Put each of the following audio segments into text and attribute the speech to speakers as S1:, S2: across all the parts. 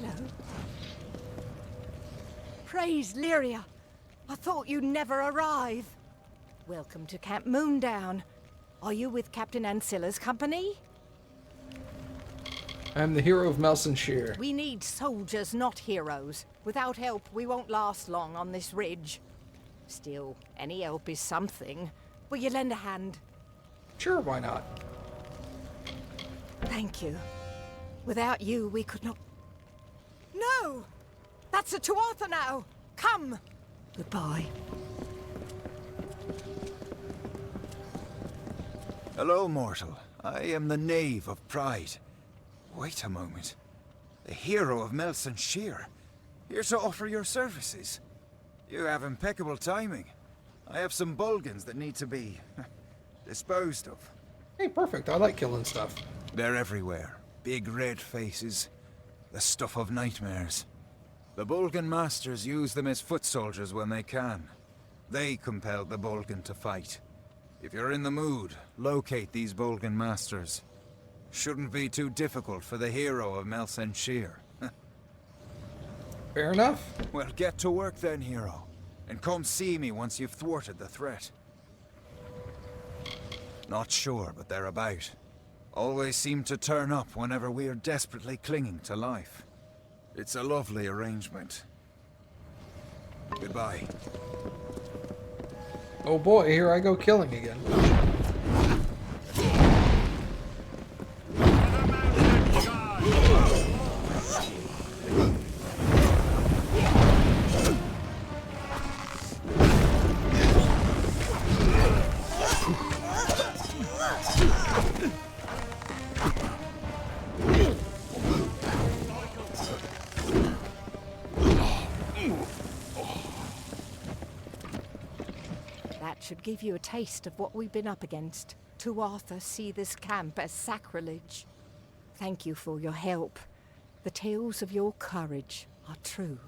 S1: Hello. Praise Lyria. I thought you'd never arrive. Welcome to Camp Moondown. Are you with Captain Ancilla's company?
S2: I'm the hero of Melsenshire.
S1: We need soldiers, not heroes. Without help, we won't last long on this ridge. Still, any help is something. Will you lend a hand?
S2: Sure, why not?
S1: Thank you. Without you, we could not... No! That's a Tuatha now! Come! Goodbye.
S3: Hello, mortal. I am the knave of pride. Wait a moment. The hero of Melsenshire. Here to offer your services. You have impeccable timing. I have some Bulgans that need to be... disposed of.
S2: Hey, perfect. I like killing stuff.
S3: They're everywhere. Big red faces. The stuff of nightmares. The Bulgan masters use them as foot soldiers when they can. They compelled the Bulgan to fight. If you're in the mood, locate these Bulgan masters. Shouldn't be too difficult for the hero of Melsenshire.
S2: Fair enough.
S3: Well, get to work then, hero. And come see me once you've thwarted the threat. Not sure, but they're about. Always seem to turn up whenever we're desperately clinging to life. It's a lovely arrangement. Goodbye.
S2: Oh boy, here I go killing again.
S1: Should give you a taste of what we've been up against. Tuatha see this camp as sacrilege. Thank you for your help. The tales of your courage are true.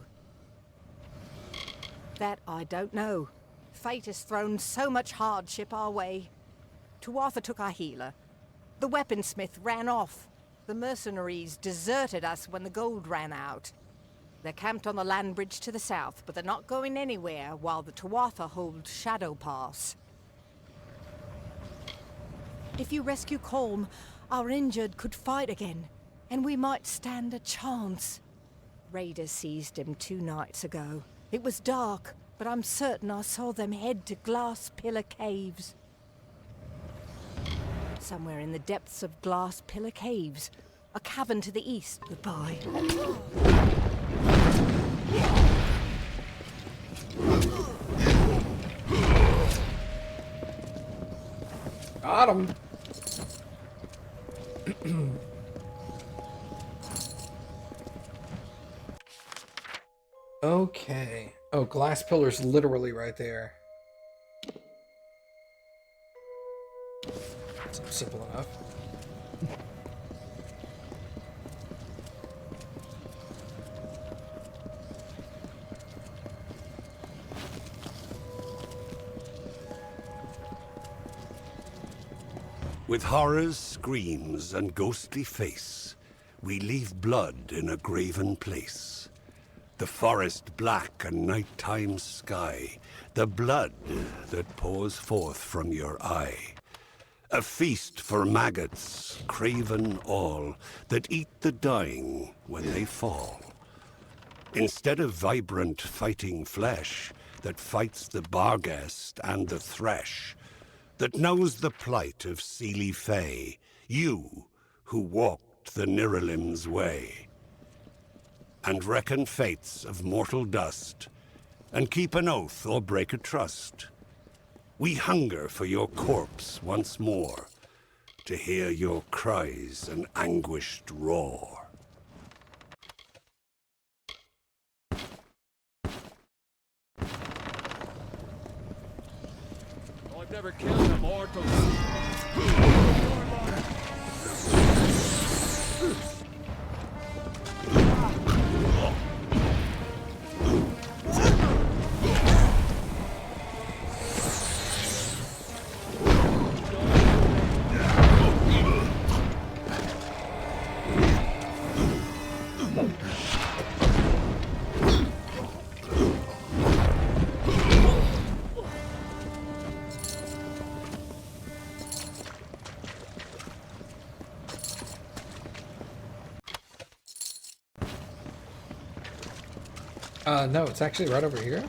S1: That I don't know. Fate has thrown so much hardship our way. Tuatha took our healer. The weaponsmith ran off. The mercenaries deserted us when the gold ran out. They're camped on the land bridge to the south, but they're not going anywhere while the Tuatha hold Shadow Pass. If you rescue Colm, our injured could fight again, and we might stand a chance. Raiders seized him 2 nights ago. It was dark, but I'm certain I saw them head to Glass Pillar Caves. Somewhere in the depths of Glass Pillar Caves, a cavern to the east. Goodbye.
S2: Got him. Okay. Oh, glass pillar's literally right there. Simple enough.
S4: With horrors, screams, and ghostly face, we leave blood in a graven place. The forest black and nighttime sky, the blood that pours forth from your eye. A feast for maggots, craven all, that eat the dying when they fall. Instead of vibrant fighting flesh that fights the barghest and the thresh, that knows the plight of Seelie Fae, you who walked the Niralim's way, and reckon fates of mortal dust, and keep an oath or break a trust. We hunger for your corpse once more, to hear your cries and anguished roar.
S5: I've never killed a mortal.
S2: No, it's actually right over here.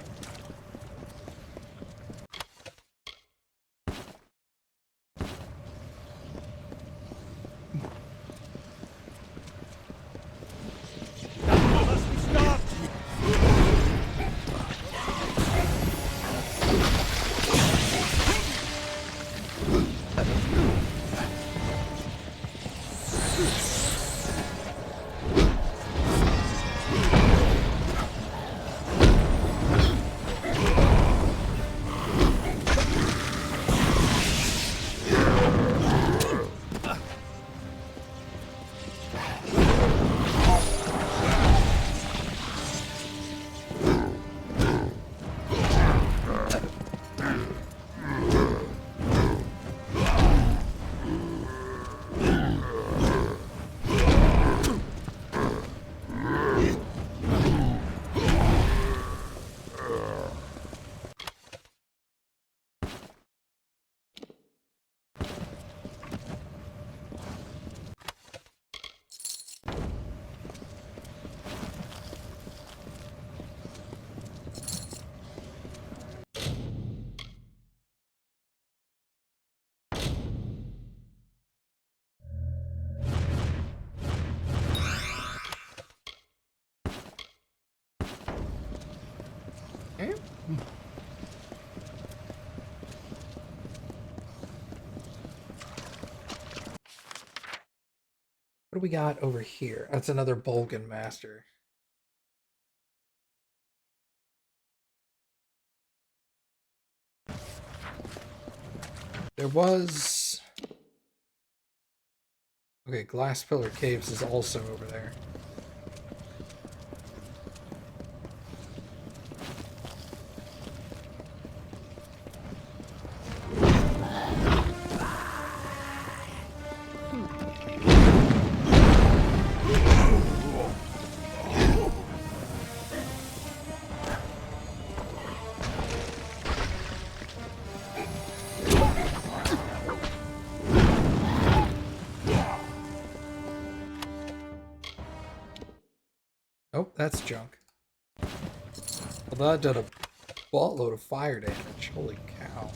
S5: Must be stopped!
S2: Okay. What do we got over here? That's another Bolgan Master. There was... Okay, Glass Pillar Caves is also over there. Oh, that's junk. Well, that did a buttload of fire damage. Holy cow.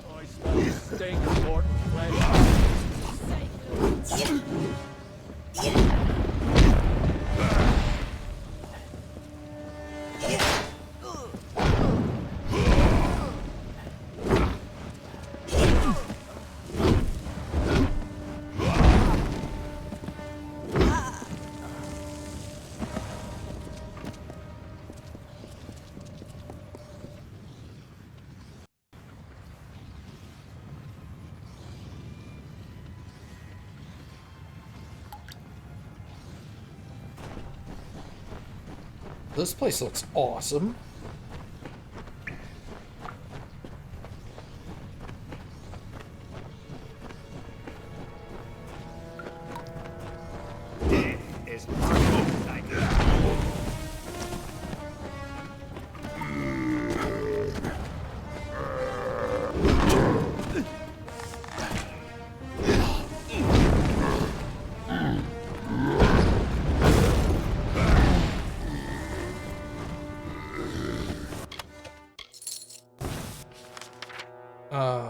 S5: I smell the stink of rotten flesh.
S2: This place looks awesome.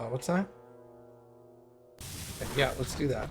S2: What's that? Yeah, let's do that.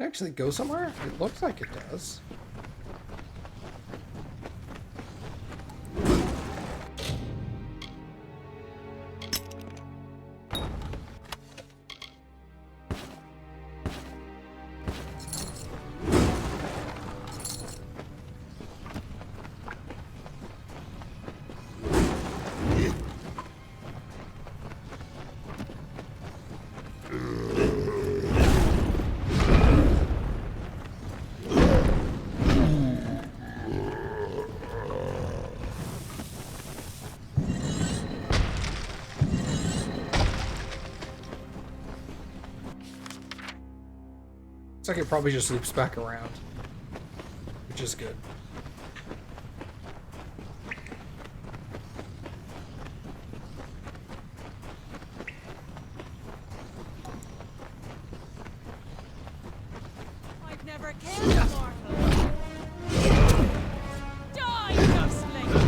S2: Actually go somewhere? It looks like it does. Looks like it probably just loops back around, which is good.
S6: I've never killed a mortal. Die, ghostling!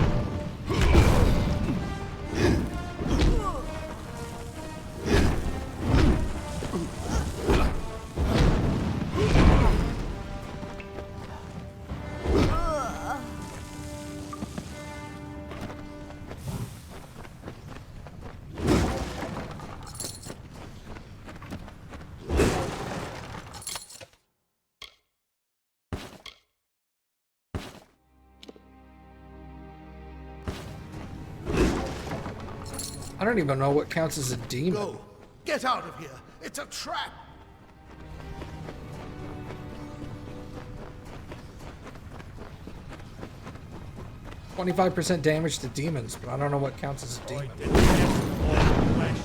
S2: I don't even know what counts as a demon.
S7: Go! Get out of here! It's a trap!
S2: %25 damage to demons, but I don't know what counts as a demon.
S5: The devil of flesh.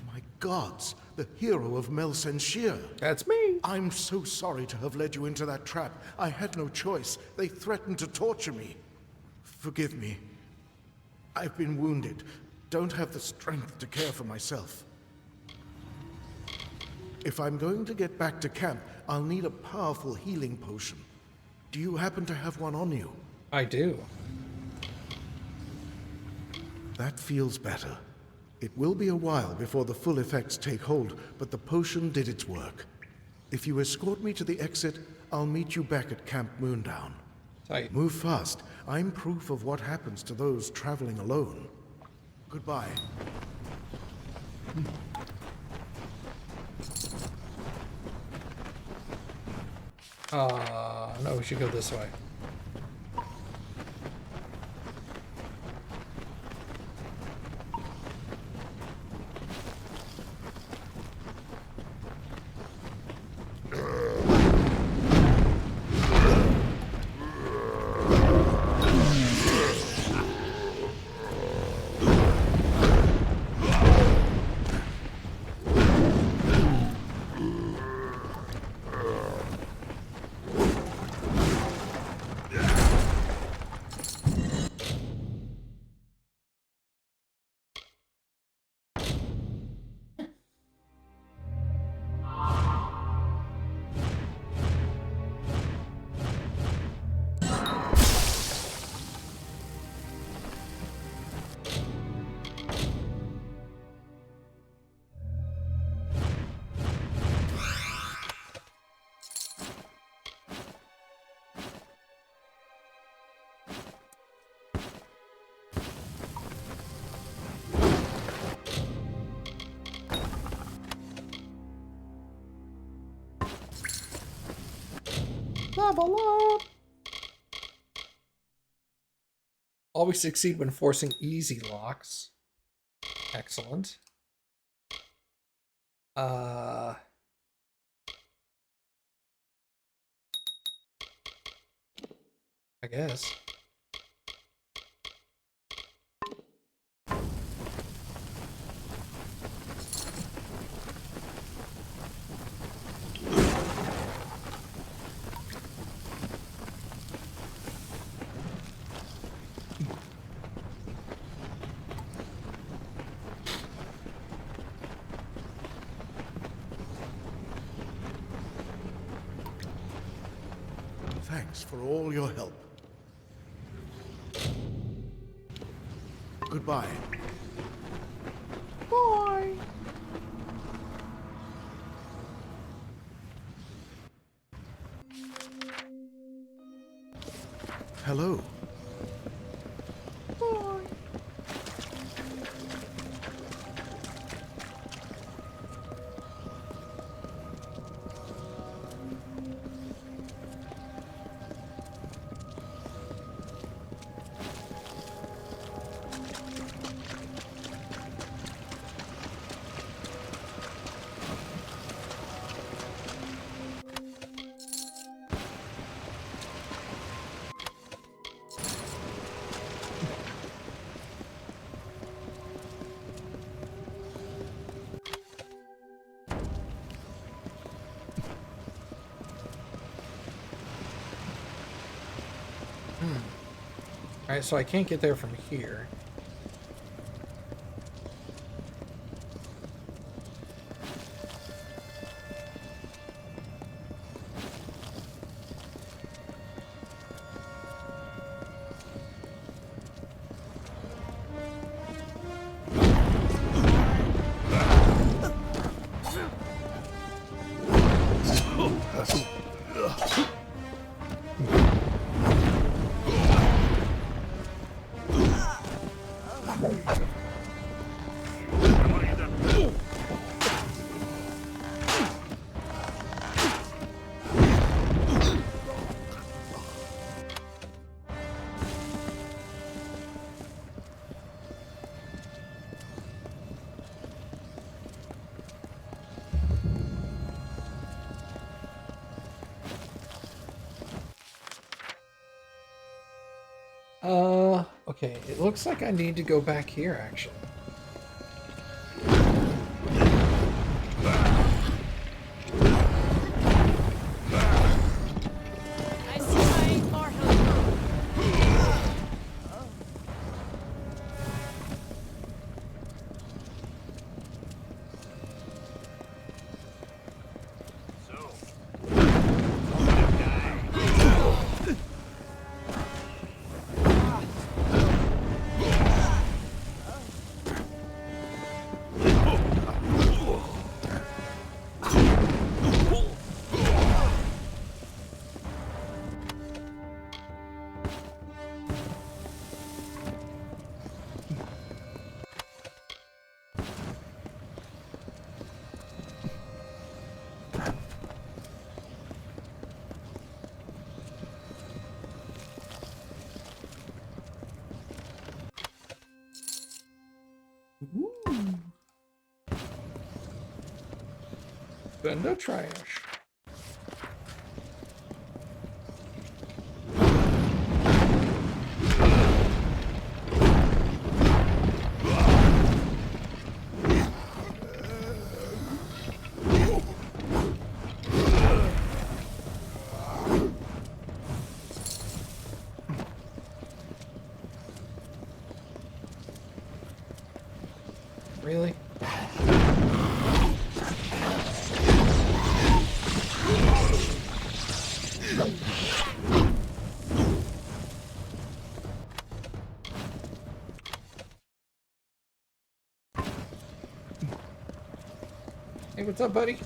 S7: My gods, the hero of Melsenshir.
S2: That's me.
S7: I'm so sorry to have led you into that trap. I had no choice. They threatened to torture me. Forgive me. I've been wounded. Don't have the strength to care for myself. If I'm going to get back to camp, I'll need a powerful healing potion. Do you happen to have one on you?
S2: I do.
S7: That feels better. It will be a while before the full effects take hold, but the potion did its work. If you escort me to the exit, I'll meet you back at Camp Moondown.
S2: Tight.
S7: Move fast. I'm proof of what happens to those traveling alone. Goodbye.
S2: No, we should go this way. Level up! Always succeed when forcing easy locks. Excellent. I guess.
S7: Thanks for all your help. Goodbye.
S2: Bye.
S7: Hello.
S2: Alright, so I can't get there from here. Okay, it looks like I need to go back here, actually.
S6: I spy mortal.
S2: Bendo trash. Really? Hey, what's up, buddy?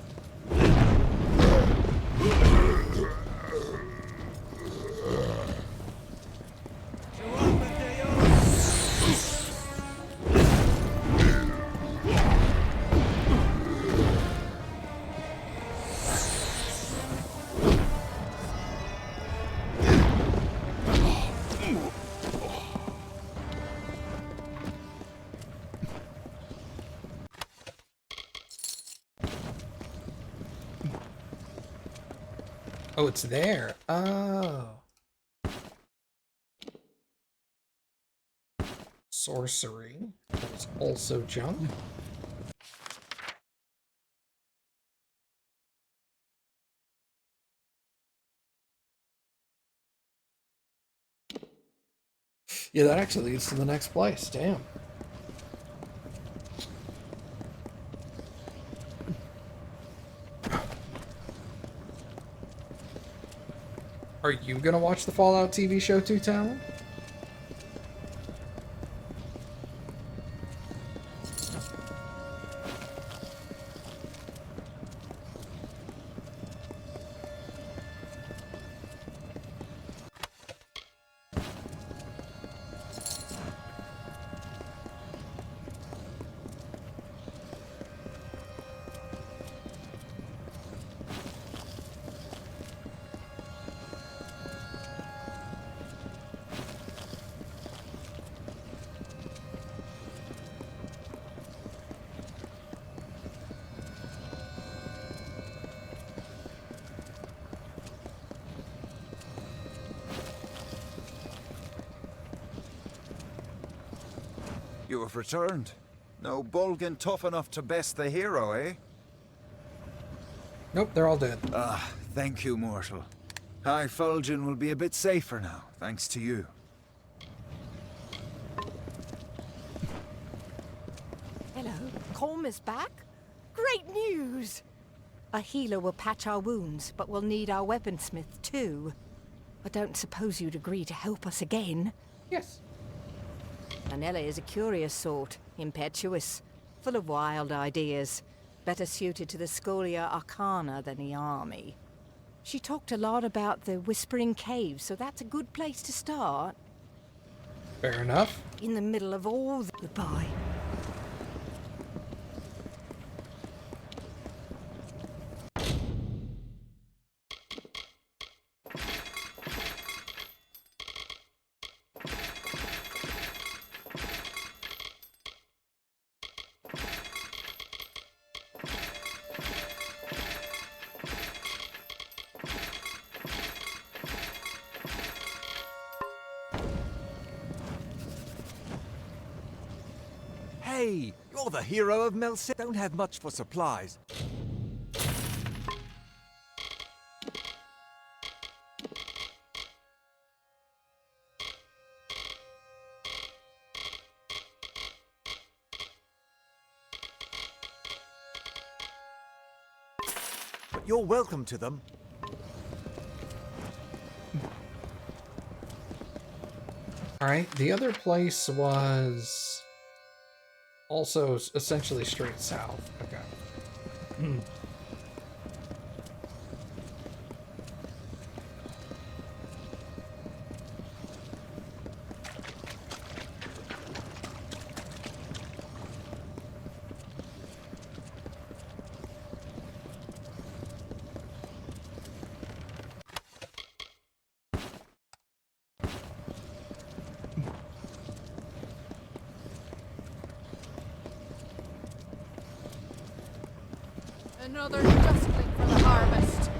S2: Oh, it's there. Oh. sorcery. That was also junk. Yeah, that actually leads to the next place. Damn. Are you gonna watch the Fallout TV show too, Talon?
S3: You have returned. No Bolgan tough enough to best the hero, eh?
S2: Nope, they're all dead.
S3: Ah, thank you, mortal. High Fulgen will be a bit safer now, thanks to you.
S1: Hello, Colm is back? Great news! A healer will patch our wounds, but we'll need our weaponsmith too. I don't suppose you'd agree to help us again?
S2: Yes.
S1: Anella is a curious sort, impetuous, full of wild ideas, better suited to the Scholia Arcana than the army. She talked a lot about the Whispering Caves, so that's a good place to start.
S2: Fair enough.
S1: In the middle of all the... Goodbye.
S8: Hey, you're the hero of Melsit. Don't have much for supplies. But you're welcome to them.
S2: Alright, the other place was also essentially straight south. Okay.
S6: Another dustling for the harvest.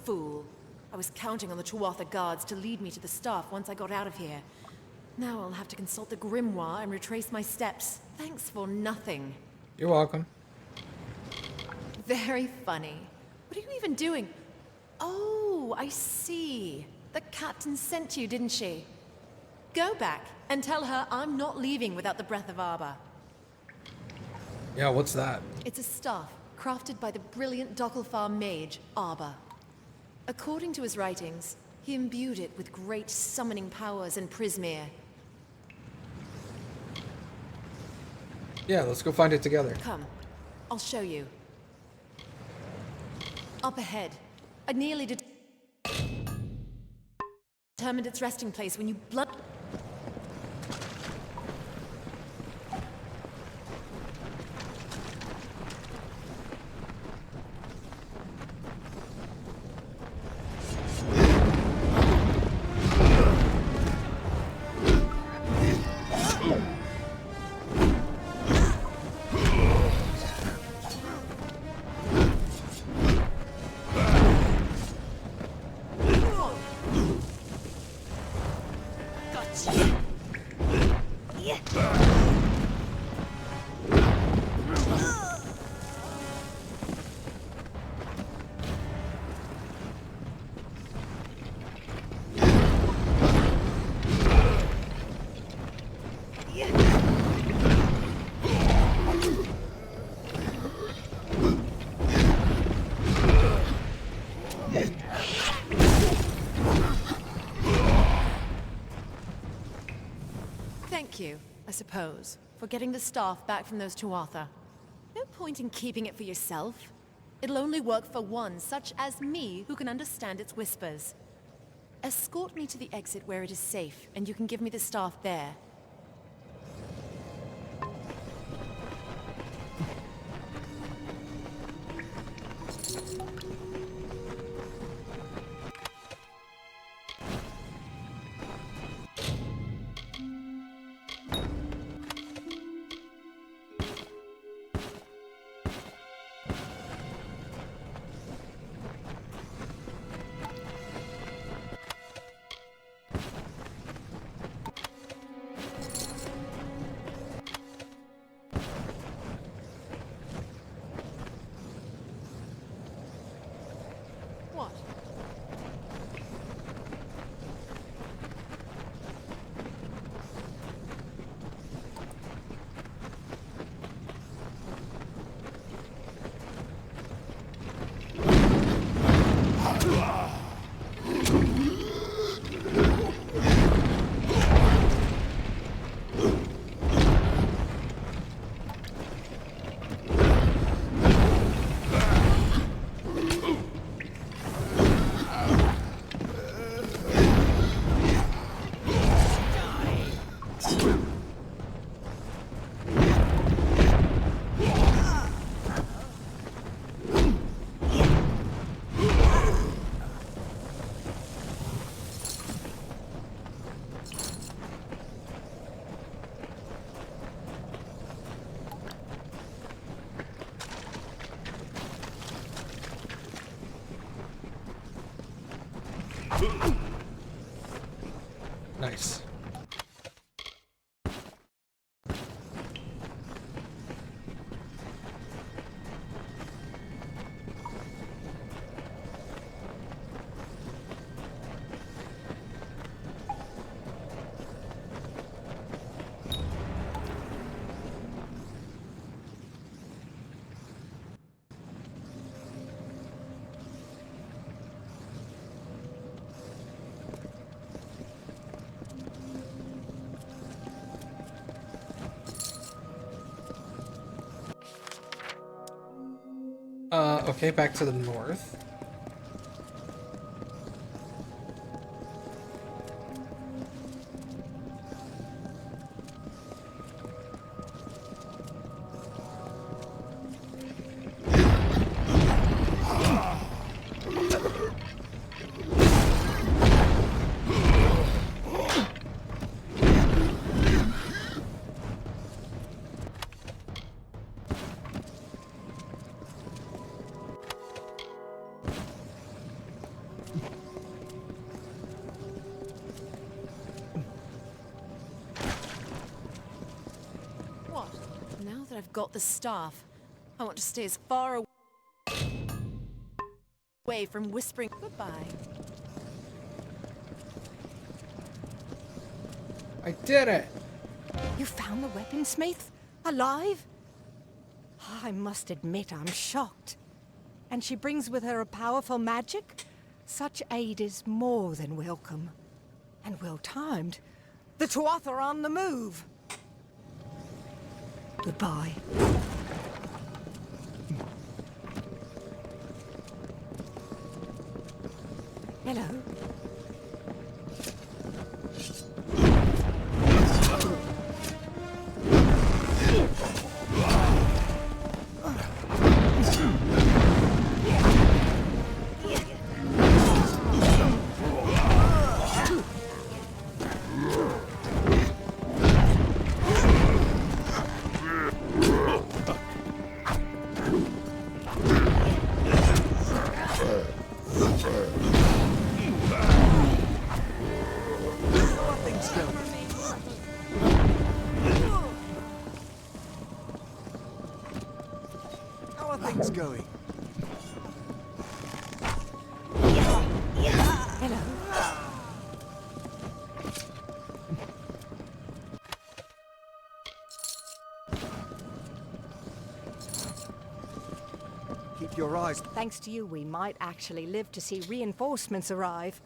S9: fool. I was counting on the Tuatha guards to lead me to the staff once I got out of here. Now I'll have to consult the grimoire and retrace my steps. Thanks for nothing.
S2: You're welcome.
S9: Very funny. What are you even doing? Oh, I see. The captain sent you, didn't she? Go back and tell her I'm not leaving without the Breath of Arbor.
S2: Yeah, what's that?
S9: It's a staff crafted by the brilliant Dokkalfar mage, Arbor. According to his writings, he imbued it with great summoning powers in Prismeer.
S2: Yeah, let's go find it together.
S9: Come, I'll show you. Up ahead, I nearly determined its resting place when you blood... Thank you, I suppose, for getting the staff back from those Tuatha. No point in keeping it for yourself. It'll only work for one such as me who can understand its whispers. Escort me to the exit where it is safe, and you can give me the staff there. What?
S2: Nice. Okay, back to the north.
S9: What? Now that I've got the staff, I want to stay as far away from whispering goodbye.
S2: I did it!
S1: You found the weaponsmith? Alive? I must admit I'm shocked. And she brings with her a powerful magic? Such aid is more than welcome. And well timed. The Tuatha are on the move. Goodbye. Hello.
S8: How are things going?
S1: Hello.
S8: Keep your eyes.
S1: Thanks to you, we might actually live to see reinforcements arrive.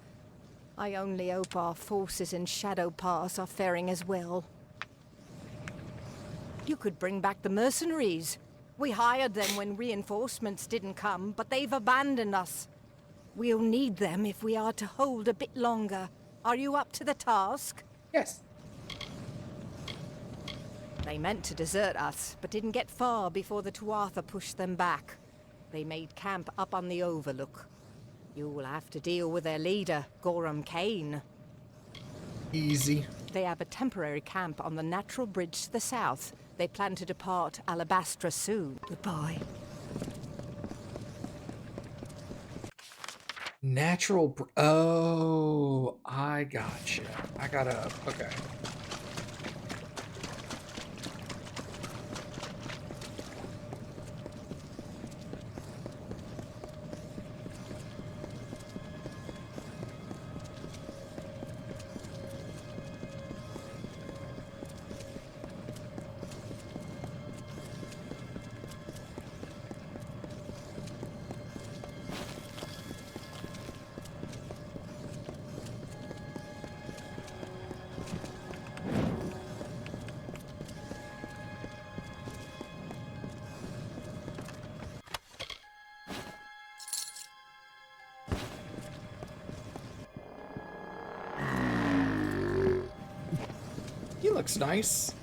S1: I only hope our forces in Shadow Pass are faring as well. You could bring back the mercenaries. We hired them when reinforcements didn't come, but they've abandoned us. We'll need them if we are to hold a bit longer. Are you up to the task?
S2: Yes.
S1: They meant to desert us, but didn't get far before the Tuatha pushed them back. They made camp up on the overlook. You will have to deal with their leader, Gorham Kane.
S2: Easy.
S1: They have a temporary camp on the natural bridge to the south. They plan to depart Alabastra soon. Goodbye.
S2: Oh, I gotcha. I gotta... Okay. He looks nice.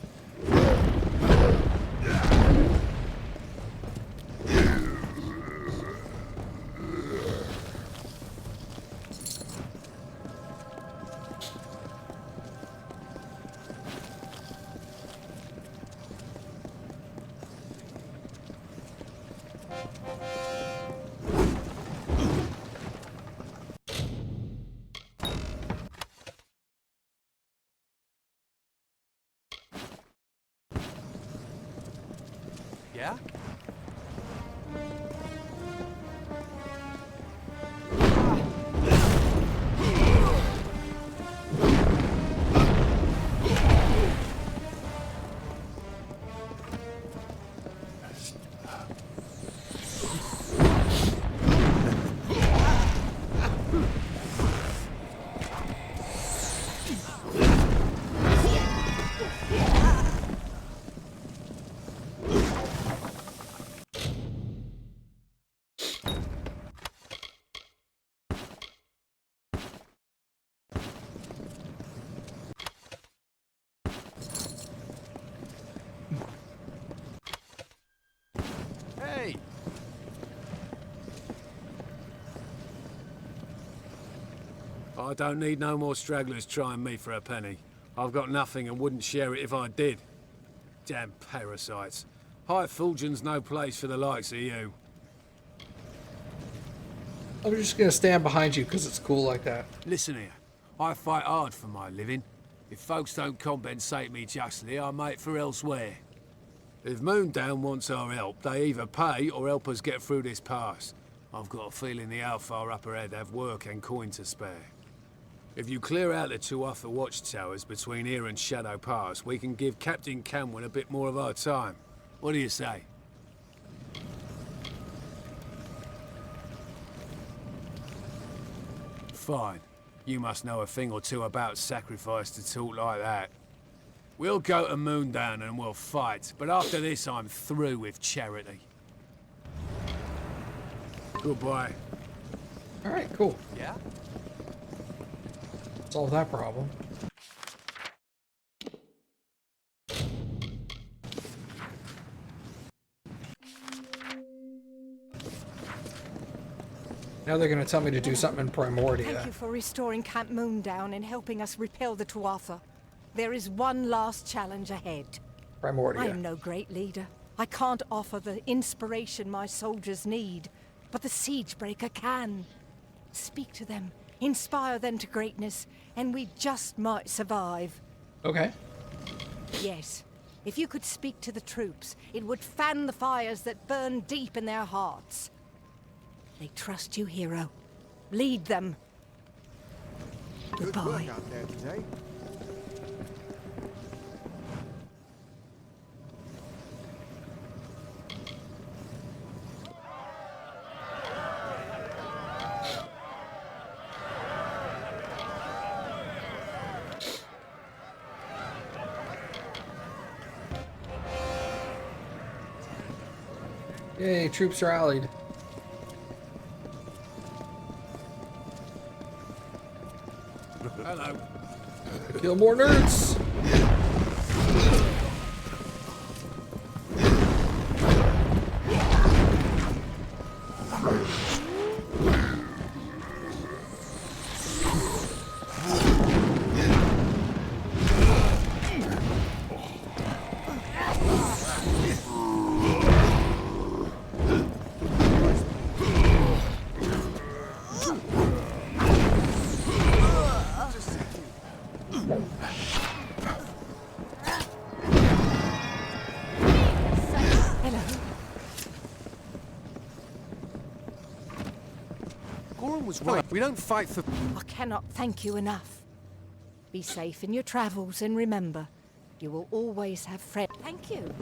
S8: Yeah? Hey!
S5: I don't need no more stragglers trying me for a penny. I've got nothing and wouldn't share it if I did. Damn parasites. High Fulgen's no place for the likes of you.
S2: I'm just gonna stand behind you because it's cool like that.
S5: Listen here, I fight hard for my living. If folks don't compensate me justly, I make for elsewhere. If Moondown wants our help, they either pay or help us get through this pass. I've got a feeling the Alfar up ahead have work and coin to spare. If you clear out the two upper watchtowers between here and Shadow Pass, we can give Captain Camwin a bit more of our time. What do you say? Fine. You must know a thing or two about sacrifice to talk like that. We'll go to Moondown and we'll fight, but after this I'm through with charity. Goodbye.
S2: Alright, cool.
S8: Yeah?
S2: Solve that problem. Now they're going to tell me to do something in Primordia.
S1: Thank you for restoring Camp Moondown and helping us repel the Tuatha. There is one last challenge ahead.
S2: Primordia.
S1: I am no great leader. I can't offer the inspiration my soldiers need, but the Siegebreaker can. Speak to them, inspire them to greatness, and we just might survive.
S2: Okay.
S1: Yes, if you could speak to the troops, it would fan the fires that burn deep in their hearts. They trust you, hero. Lead them.
S8: Good work
S1: Goodbye.
S8: out there today.
S2: Yay, troops rallied.
S5: Hello.
S2: Kill more nerds!
S1: Hello.
S5: Goran was right. We don't fight for...
S1: I cannot thank you enough. Be safe in your travels and remember, you will always have friends. Thank you.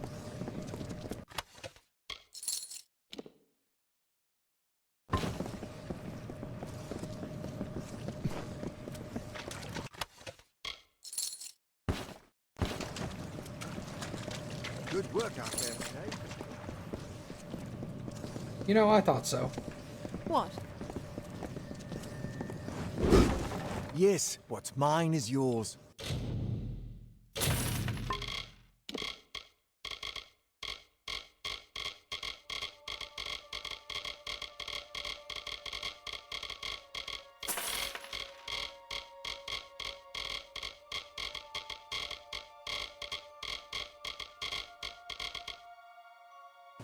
S8: Good work out there today.
S2: You know, I thought so.
S9: What?
S8: Yes, what's mine is yours.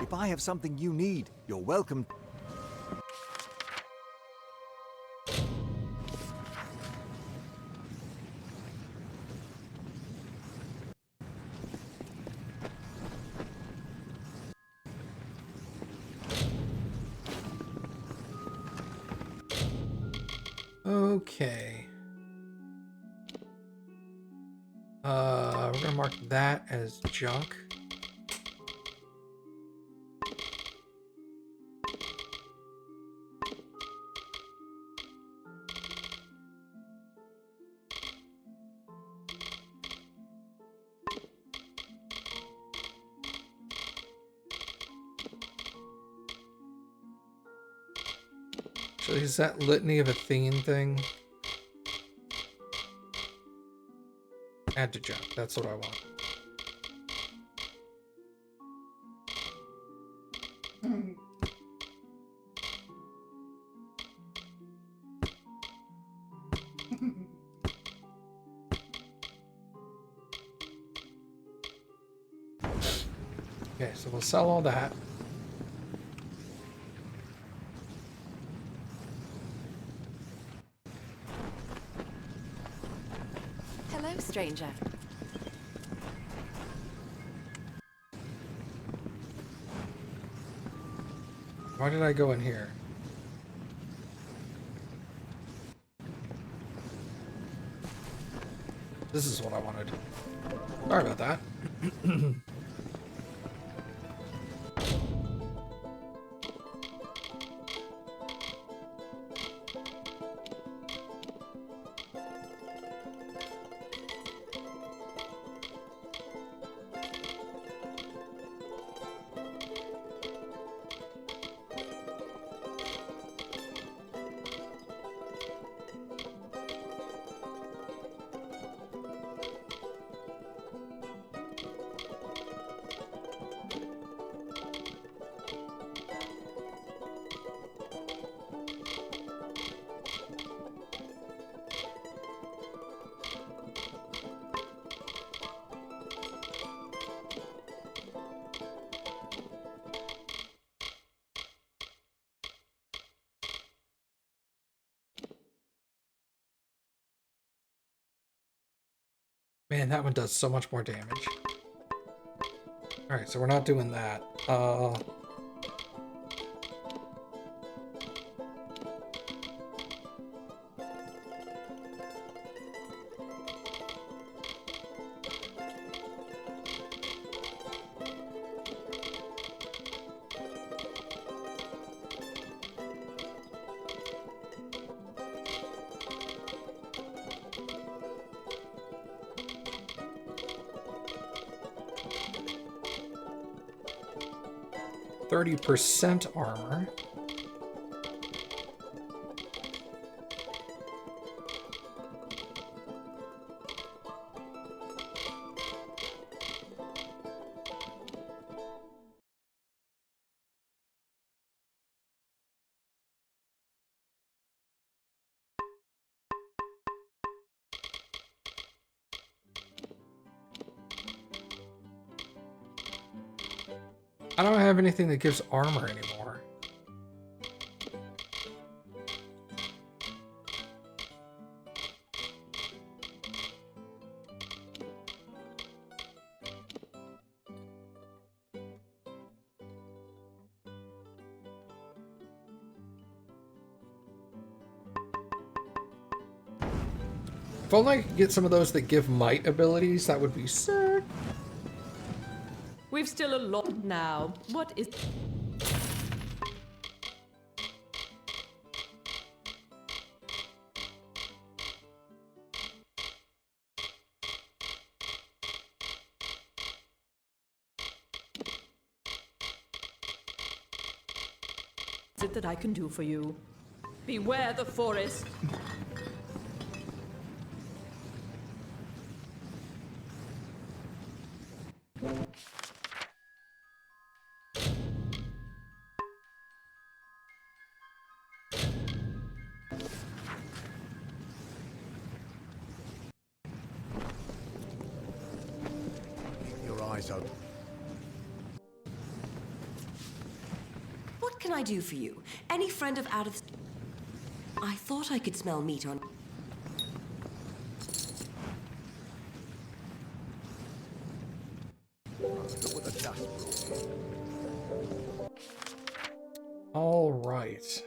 S8: If I have something you need, you're welcome.
S2: Okay. We're gonna mark that as junk. So is that Litany of Athene thing? Add to junk. That's what I want. Okay, so we'll sell all that.
S9: Hello, stranger.
S2: Why did I go in here? This is what I wanted. Sorry about that. 'Man, that one does so much more damage. Alright, so we're not doing that. 30% armor. I don't have anything that gives armor anymore. If only I could get some of those that give might abilities, that would be sick.
S10: We've still a lot now. What is... is it that I can do for you? Beware the forest.
S11: What can I do for you? Any friend of out of... I thought I could smell meat on...
S2: All right.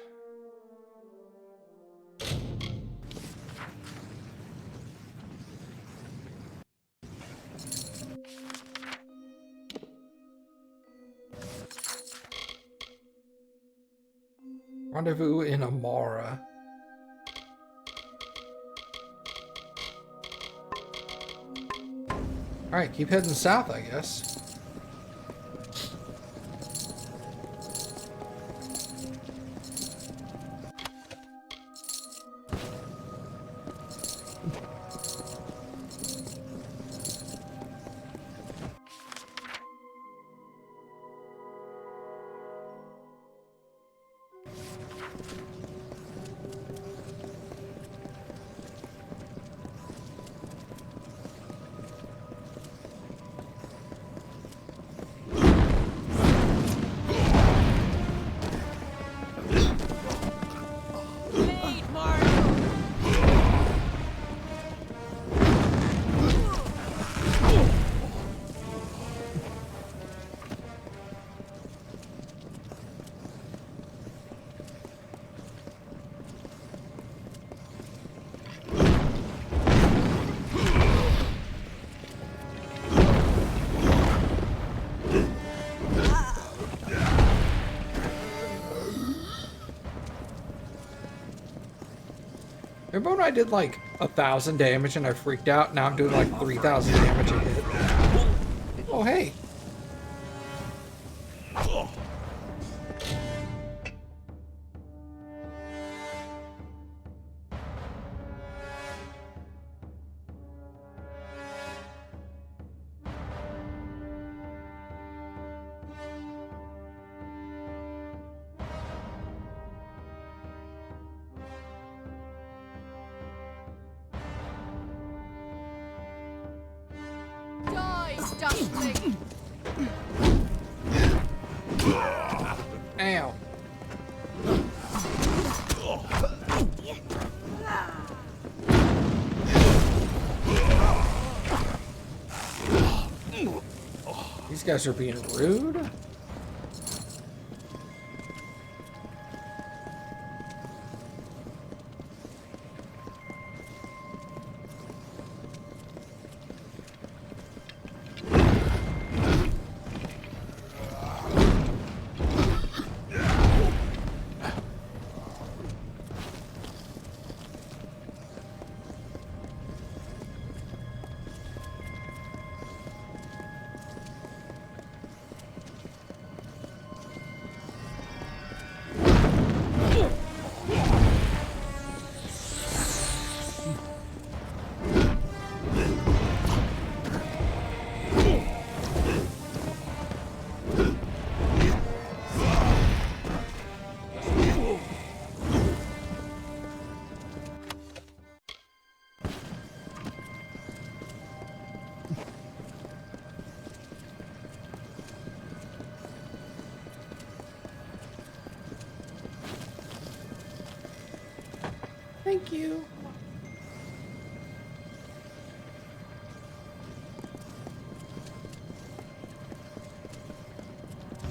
S2: Rendezvous in Amara. Alright, keep heading south, I guess. Remember when I did like 1,000 damage and I freaked out? Now I'm doing like 3,000 damage a hit. Oh, hey.
S6: Die, duckling!
S2: Ow. These guys are being rude. Thank you.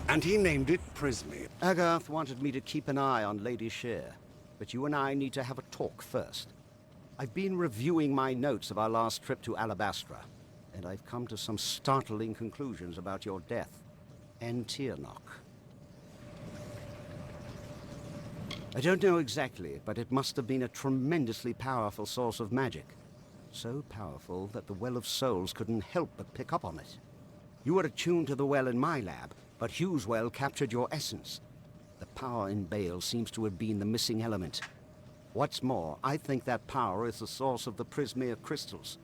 S4: And he named it Prisme.
S12: Agarth wanted me to keep an eye on Lady Shear, but you and I need to have a talk first. I've been reviewing my notes of our last trip to Alabastra, and I've come to some startling conclusions about your death and Tiernock. I don't know exactly, but it must have been a tremendously powerful source of magic. So powerful that the Well of Souls couldn't help but pick up on it. You were attuned to the well in my lab, but Hugh's well captured your essence. The power in Bale seems to have been the missing element. What's more, I think that power is the source of the Prismere crystals.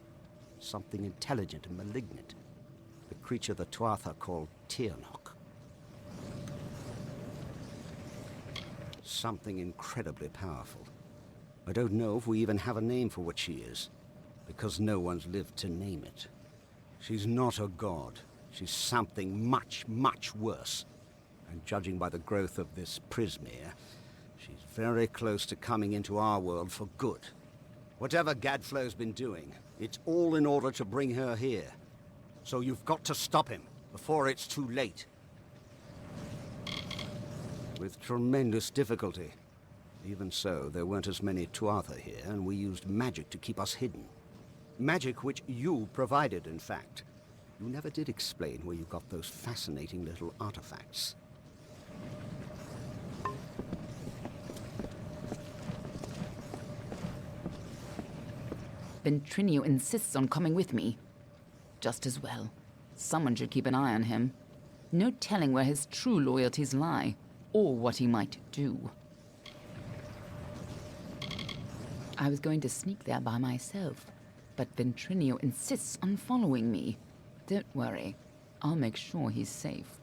S12: Something intelligent and malignant. The creature the Tuatha called Tiernock. Something incredibly powerful. I don't know if we even have a name for what she is, because no one's lived to name it. She's not a god. She's something much, much worse. And judging by the growth of this Prismere, she's very close to coming into our world for good. Whatever Gadflow's been doing, it's all in order to bring her here. So you've got to stop him before it's too late. With tremendous difficulty. Even so, there weren't as many Tuatha here, and we used magic to keep us hidden. Magic which you provided, in fact. You never did explain where you got those fascinating little artifacts.
S13: Ventrinio insists on coming with me. Just as well. Someone should keep an eye on him. No telling where his true loyalties lie, or what he might do. I was going to sneak there by myself, but Ventrinio insists on following me. Don't worry, I'll make sure he's safe.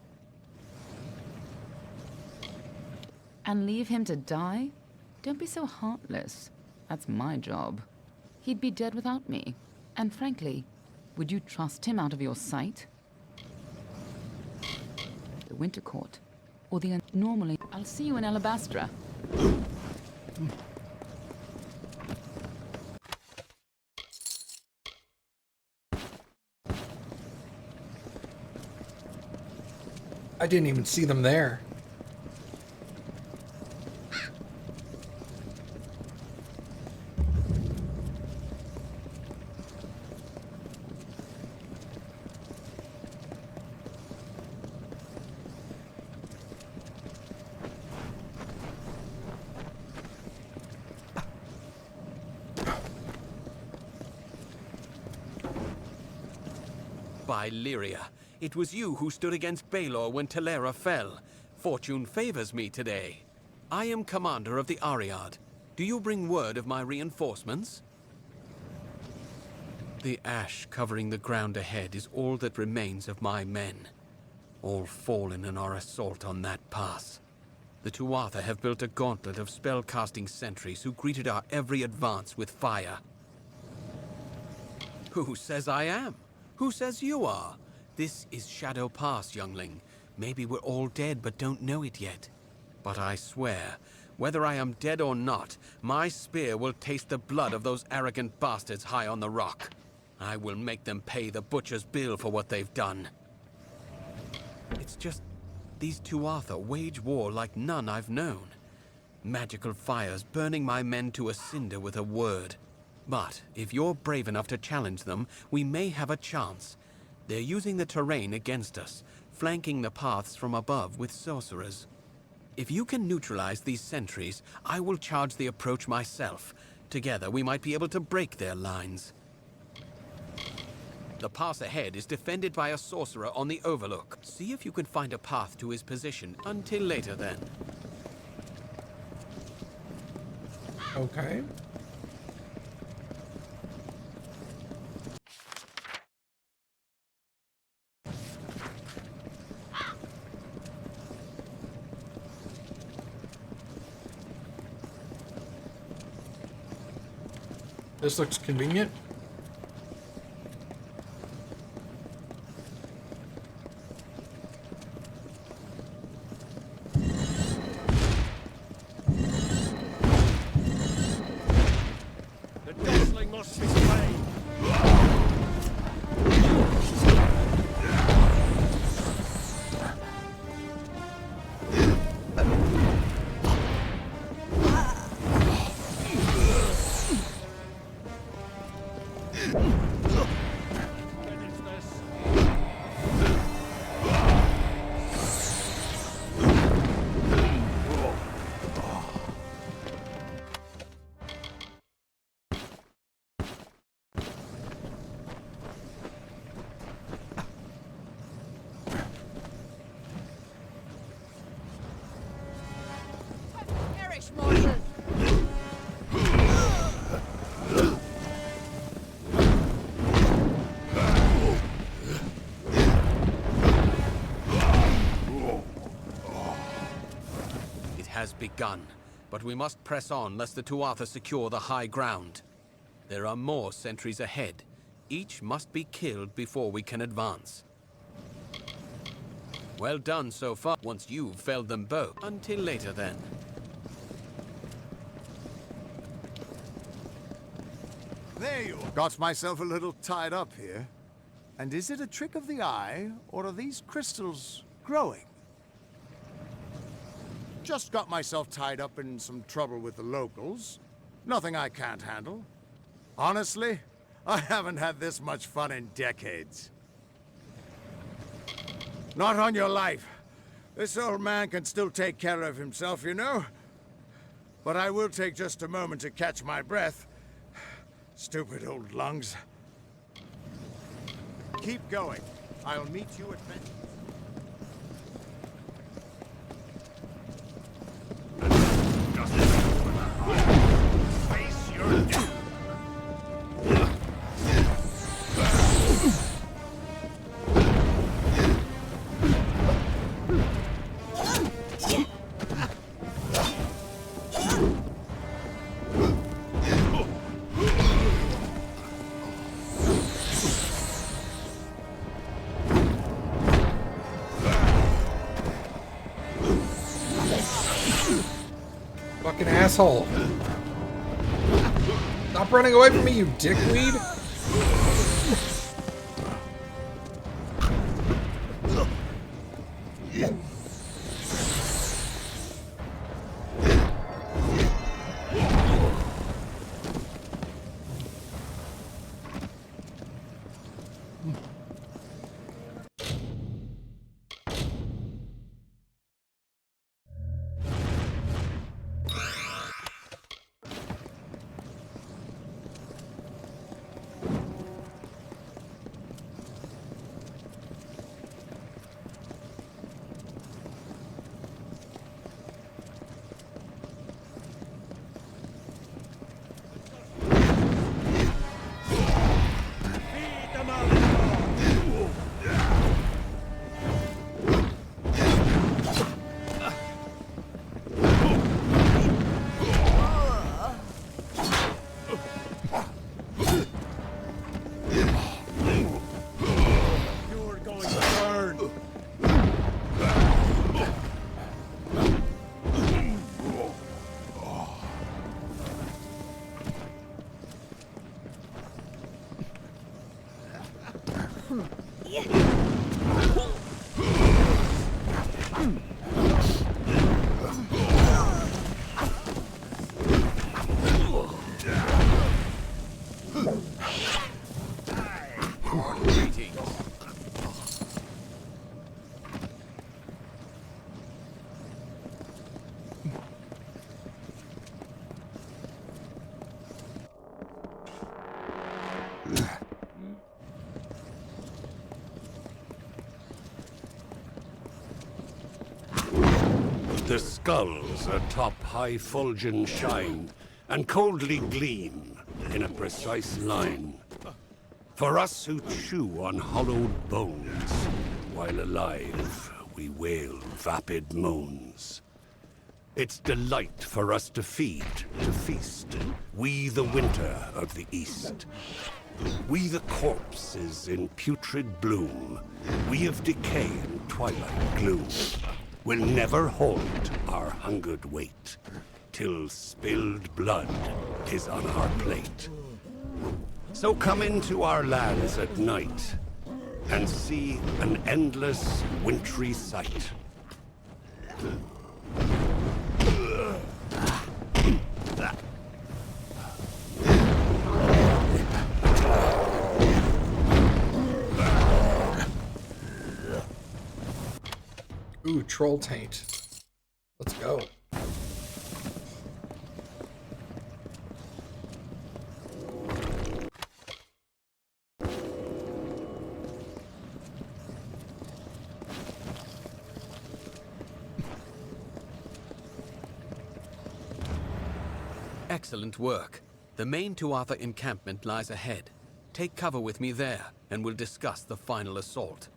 S13: And leave him to die? Don't be so heartless. That's my job. He'd be dead without me. And frankly, would you trust him out of your sight? The Winter Court. Or the... Normally, I'll see you in Alabastra.
S2: I didn't even see them there.
S14: By Lyria, it was you who stood against Baelor when Telera fell. Fortune favors me today. I am commander of the Ariad. Do you bring word of my reinforcements? The ash covering the ground ahead is all that remains of my men. All fallen in our assault on that pass. The Tuatha have built a gauntlet of spell-casting sentries who greeted our every advance with fire. Who says I am? Who says you are? This is Shadow Pass, youngling. Maybe we're all dead but don't know it yet. But I swear, whether I am dead or not, my spear will taste the blood of those arrogant bastards high on the rock. I will make them pay the butcher's bill for what they've done. It's just, these Tuatha wage war like none I've known. Magical fires burning my men to a cinder with a word. But if you're brave enough to challenge them, we may have a chance. They're using the terrain against us, flanking the paths from above with sorcerers. If you can neutralize these sentries, I will charge the approach myself. Together, we might be able to break their lines. The pass ahead is defended by a sorcerer on the overlook. See if you can find a path to his position. Until later, then.
S2: Okay. This looks convenient.
S4: The dazzling must be slain.
S6: Perish, mortal!
S14: It has begun, but we must press on lest the Tuatha secure the high ground. There are more sentries ahead. Each must be killed before we can advance. Well done so far, once you've felled them both. Until later, then.
S15: There you are. Got myself a little tied up here. And is it a trick of the eye, or are these crystals growing? Just got myself tied up in some trouble with the locals. Nothing I can't handle. Honestly, I haven't had this much fun in decades. Not on your life. This old man can still take care of himself, you know. But I will take just a moment to catch my breath. Stupid old lungs. Keep going. I'll meet you at Benton's.
S4: Face your doom.
S2: Fucking asshole. Stop running away from me, you dickweed.
S4: The skulls atop high fulgen shine and coldly gleam in a precise line. For us who chew on hollowed bones, while alive we wail vapid moans. It's delight for us to feed, to feast, we the winter of the East. We the corpses in putrid bloom, we of decay and twilight gloom. Will never halt our hungered weight, till spilled blood is on our plate. So come into our lands at night, and see an endless, wintry sight.
S2: Ooh, troll taint. Let's go.
S14: Excellent work. The main Tuatha encampment lies ahead. Take cover with me there, and we'll discuss the final assault.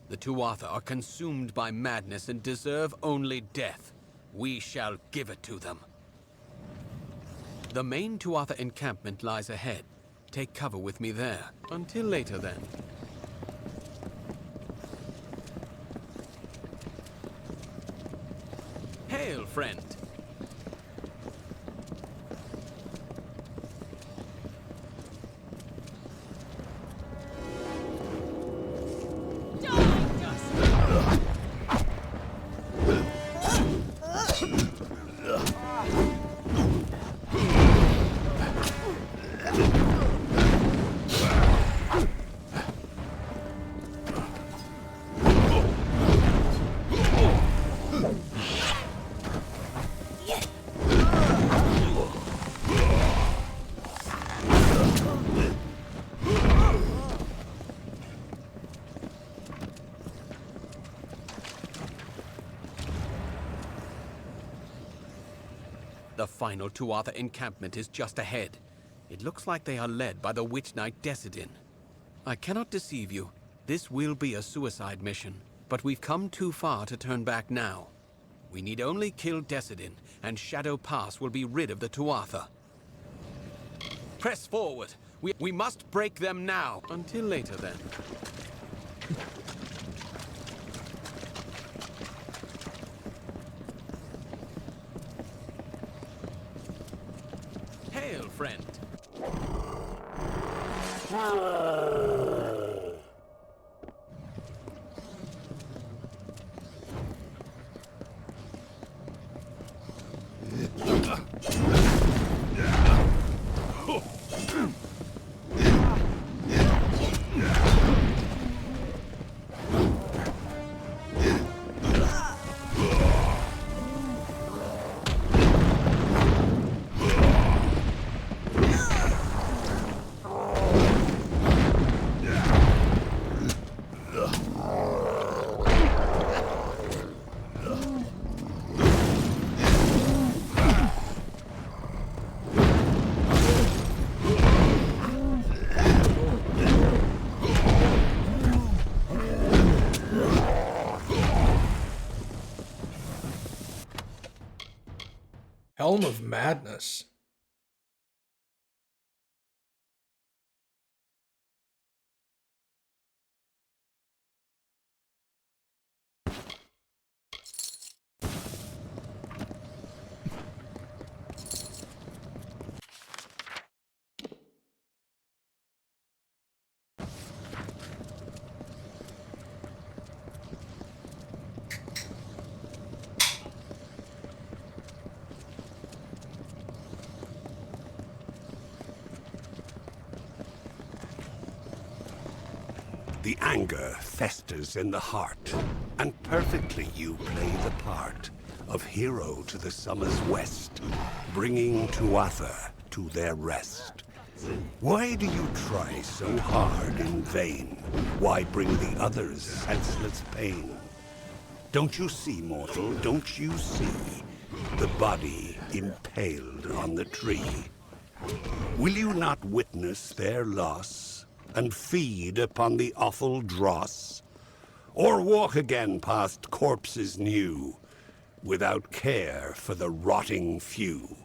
S14: The Tuatha are consumed by madness and deserve only death. We shall give it to them. The main Tuatha encampment lies ahead. Take cover with me there. Until later, then. Hail, friend. The final Tuatha encampment is just ahead. It looks like they are led by the Witch Knight Decidin. I cannot deceive you. This will be a suicide mission, but we've come too far to turn back now. We need only kill Decidin, and Shadow Pass will be rid of the Tuatha. Press forward. We must break them now. Until later, then. Hail, friend.
S2: Helm of Madness.
S4: The anger festers in the heart, and perfectly you play the part of hero to the summer's west, bringing Tuatha to their rest. Why do you try so hard in vain? Why bring the others senseless pain? Don't you see, mortal, don't you see the body impaled on the tree? Will you not witness their loss and feed upon the awful dross? Or walk again past corpses new, without care for the rotting few?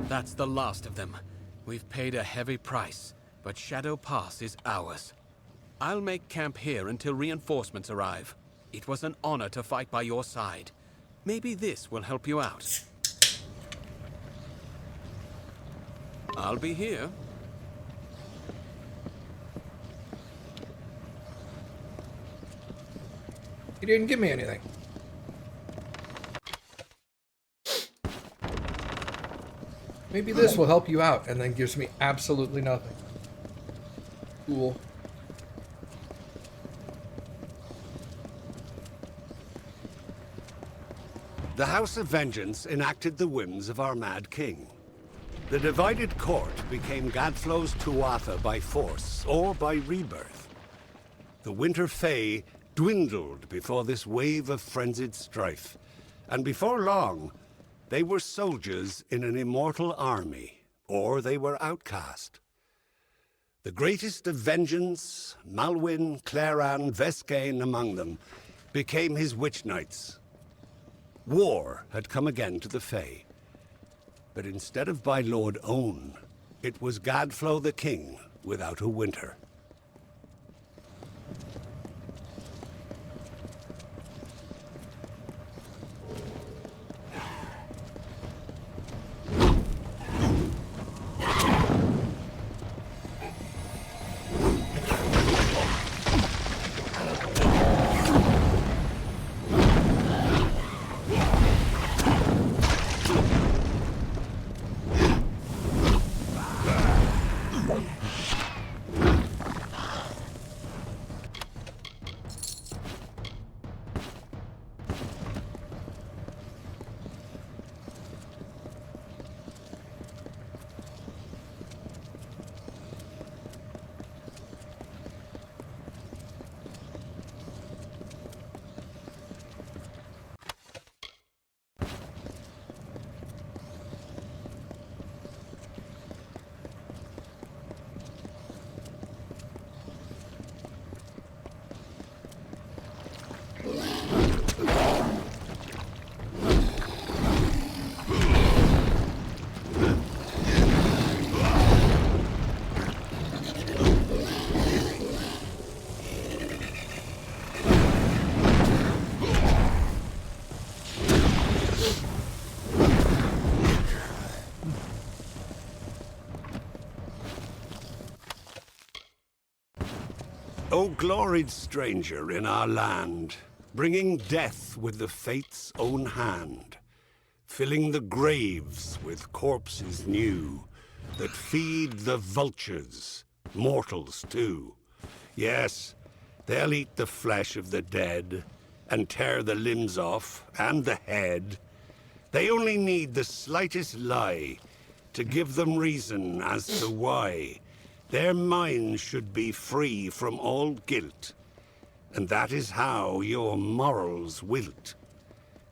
S14: That's the last of them. We've paid a heavy price, but Shadow Pass is ours. I'll make camp here until reinforcements arrive. It was an honor to fight by your side. Maybe this will help you out. I'll be here.
S2: You didn't give me anything. Maybe this will help you out, and then gives me absolutely nothing. Cool.
S4: The House of Vengeance enacted the whims of our mad king. The divided court became Gadflow's Tuatha by force or by rebirth. The Winter Fae dwindled before this wave of frenzied strife, and before long, they were soldiers in an immortal army, or they were outcast. The greatest of vengeance, Malwyn, Claran, Vescain among them, became his witch knights. War had come again to the Fae, but instead of by Lord Own, it was Gadflow the king without a winter. O gloried stranger in our land, bringing death with the fate's own hand, filling the graves with corpses new, that feed the vultures, mortals too. Yes, they'll eat the flesh of the dead, and tear the limbs off, and the head. They only need the slightest lie to give them reason as to why their minds should be free from all guilt, and that is how your morals wilt.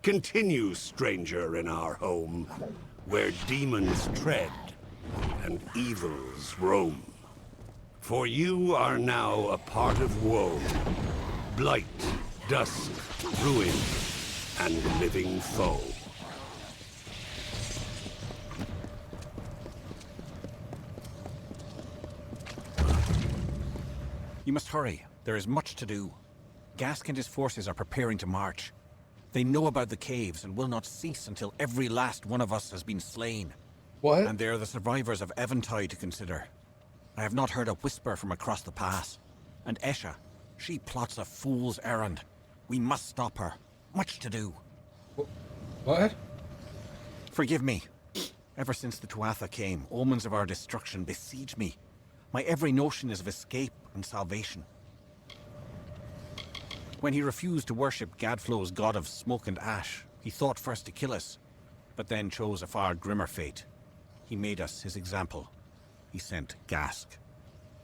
S4: Continue, stranger, in our home, where demons tread and evils roam. For you are now a part of woe, blight, dusk, ruin, and living foe.
S8: You must hurry. There is much to do. Gask and his forces are preparing to march. They know about the caves and will not cease until every last one of us has been slain.
S2: What?
S8: And there are the survivors of Eventide to consider. I have not heard a whisper from across the pass. And Esha, she plots a fool's errand. We must stop her. Much to do.
S2: What?
S8: Forgive me. Ever since the Tuatha came, omens of our destruction besiege me. My every notion is of escape and salvation. When he refused to worship Gadflow's god of smoke and ash, he thought first to kill us, but then chose a far grimmer fate. He made us his example. He sent Gask.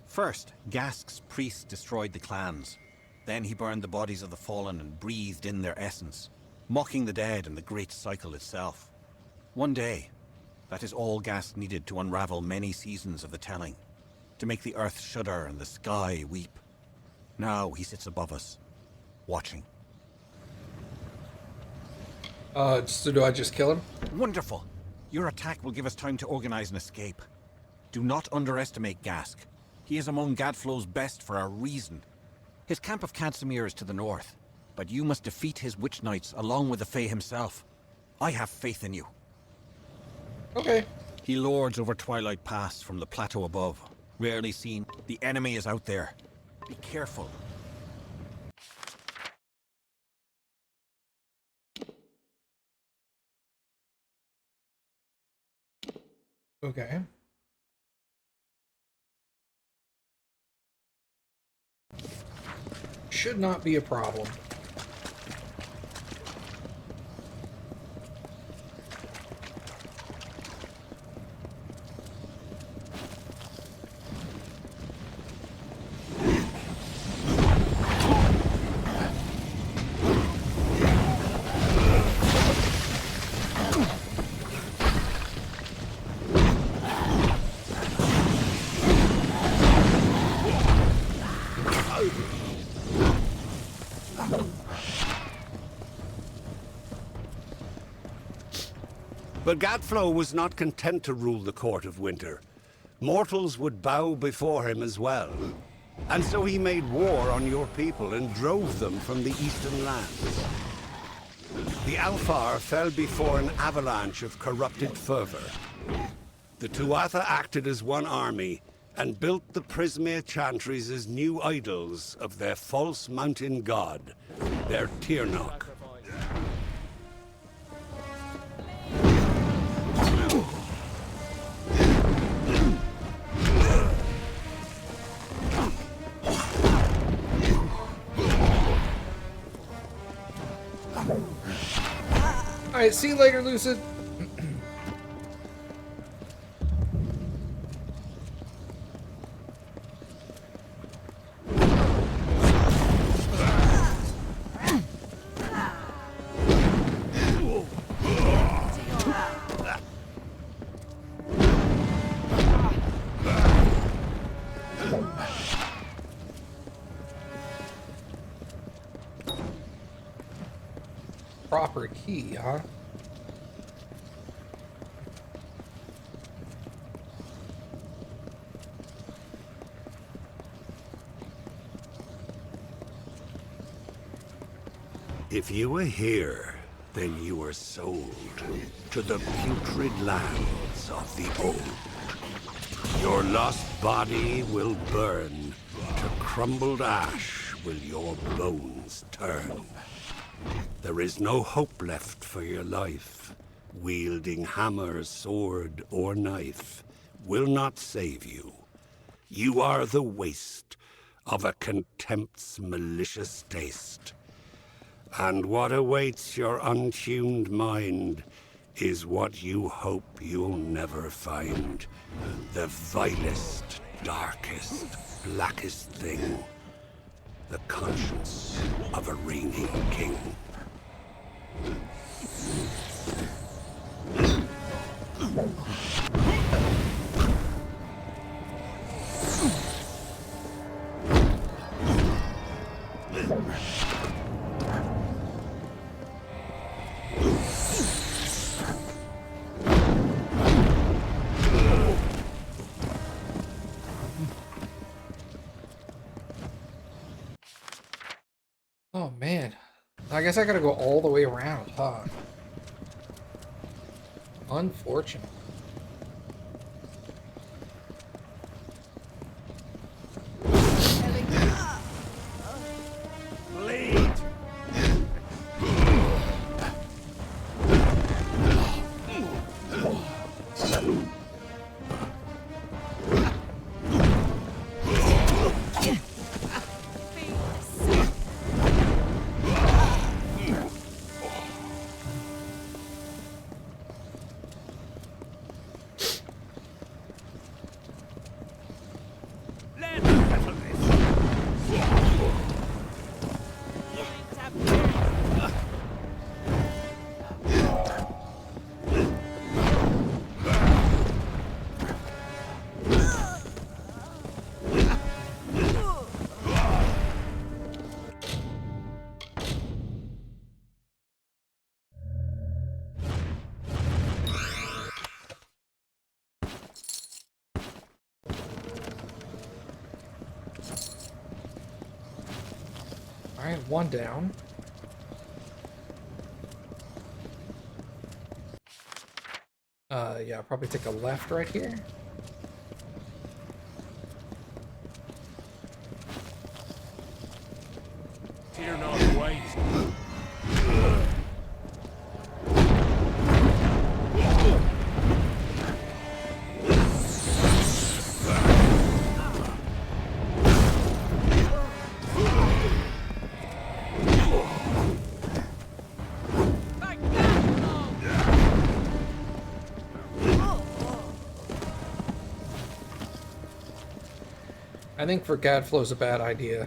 S8: First, Gask's priests destroyed the clans. Then he burned the bodies of the fallen and breathed in their essence, mocking the dead and the great cycle itself. One day, that is all Gask needed to unravel many seasons of the telling, to make the earth shudder and the sky weep. Now he sits above us, watching.
S2: So do I just kill him?
S8: Wonderful. Your attack will give us time to organize an escape. Do not underestimate Gask. He is among Gadflow's best for a reason. His camp of Cansimir is to the north, but you must defeat his witch knights along with the Fae himself. I have faith in you.
S2: Okay.
S8: He lords over Twilight Pass from the plateau above. Rarely seen. The enemy is out there. Be careful.
S2: Okay. Should not be a problem.
S4: But Gadflow was not content to rule the Court of Winter. Mortals would bow before him as well. And so he made war on your people and drove them from the eastern lands. The Alfar fell before an avalanche of corrupted fervor. The Tuatha acted as one army and built the Prismea Chantries as new idols of their false mountain god, their Tirnoch.
S2: Alright, see you later, Lucid. Proper key, huh?
S4: If you were here, then you were sold to the putrid lands of the old. Your lost body will burn, to crumbled ash will your bones turn. There is no hope left for your life. Wielding hammer, sword, or knife will not save you. You are the waste of a contempt's malicious taste. And what awaits your untuned mind is what you hope you'll never find. The vilest, darkest, blackest thing. The conscience of a reigning king.
S2: I guess I gotta go all the way around, huh? Unfortunate. Alright, one down. Yeah, I'll probably take a left right here.
S5: Tear not ways.
S2: I think for Gadflow's a bad idea.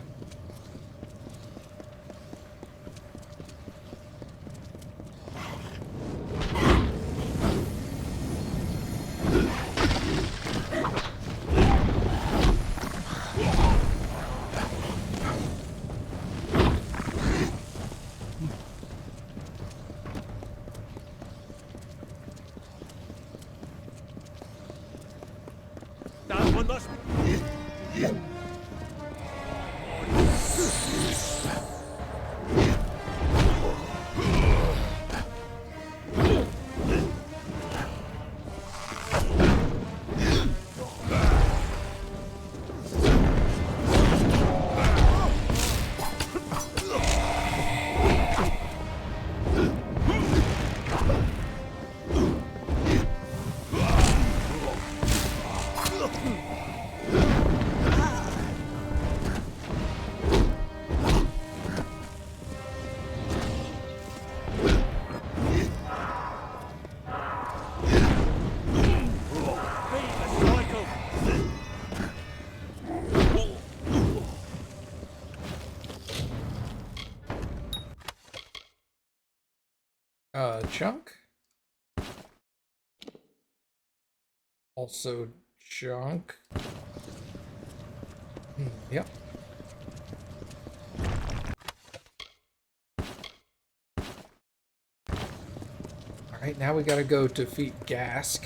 S5: That one must
S2: Junk. Also junk. Yep. Alright, now we gotta go defeat Gask.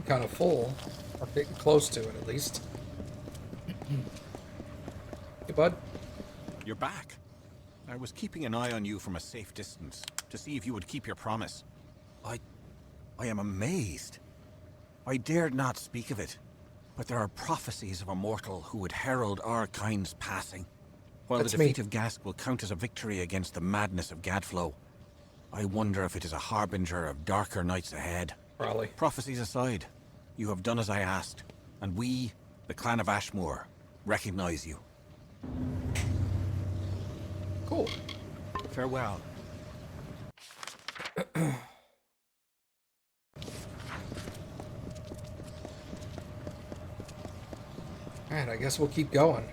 S2: kind of full. Or getting close to it, at least. Hey, bud.
S8: You're back. I was keeping an eye on you from a safe distance to see if you would keep your promise. I am amazed. I dared not speak of it, but there are prophecies of a mortal who would herald our kind's passing. While
S2: That's
S8: the defeat
S2: me.
S8: of Gask will count as a victory against the madness of Gadflow, I wonder if it is a harbinger of darker nights ahead.
S2: Probably.
S8: Prophecies aside, you have done as I asked, and we, the clan of Ashmore, recognize you.
S2: Cool.
S8: Farewell.
S2: Alright, I guess we'll keep going.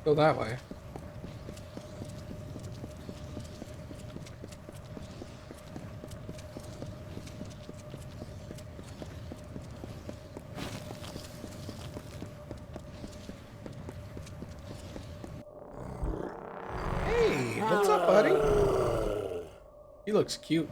S2: Go that way. Hey, what's up, buddy? He looks cute.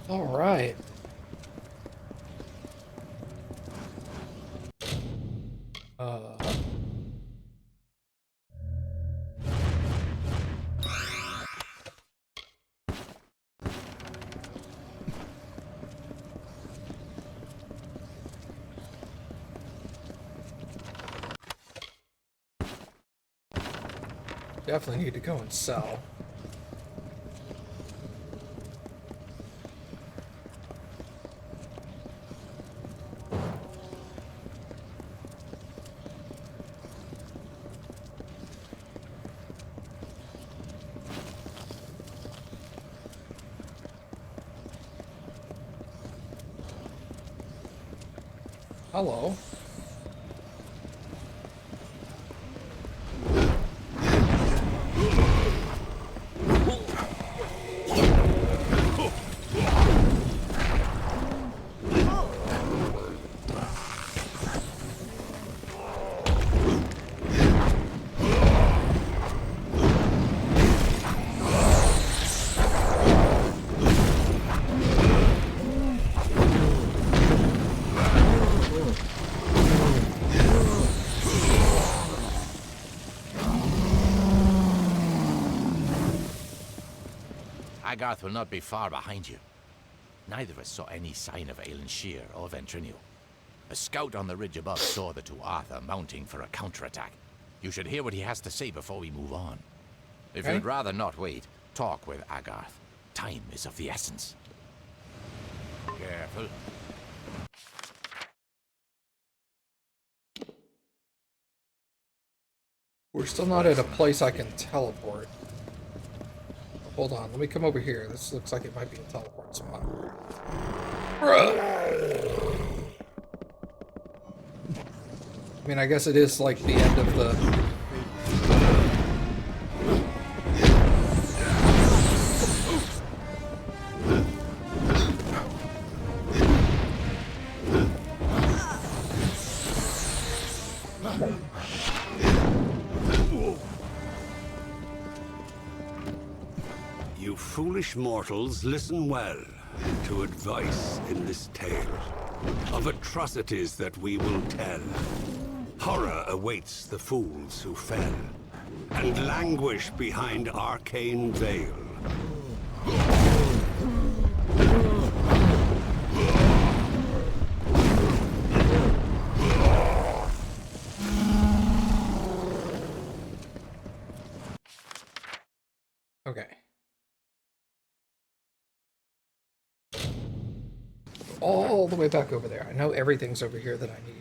S2: All right. Definitely need to go and sell. Hello.
S16: Agarth will not be far behind you. Neither of us saw any sign of Aelin Shear or Ventriniu. A scout on the ridge above saw the Tuatha mounting for a counterattack. You should hear what he has to say before we move on. If
S2: Okay.
S16: you'd rather not wait, talk with Agarth. Time is of the essence. Careful.
S2: We're still not at a place I can teleport. Hold on, let me come over here. This looks like it might be a teleport spot. I mean, I guess it is like the end of the...
S4: You foolish mortals, listen well to advice in this tale of atrocities that we will tell. Horror awaits the fools who fell and languish behind arcane veil.
S2: Okay. All the way back over there. I know everything's over here that I need.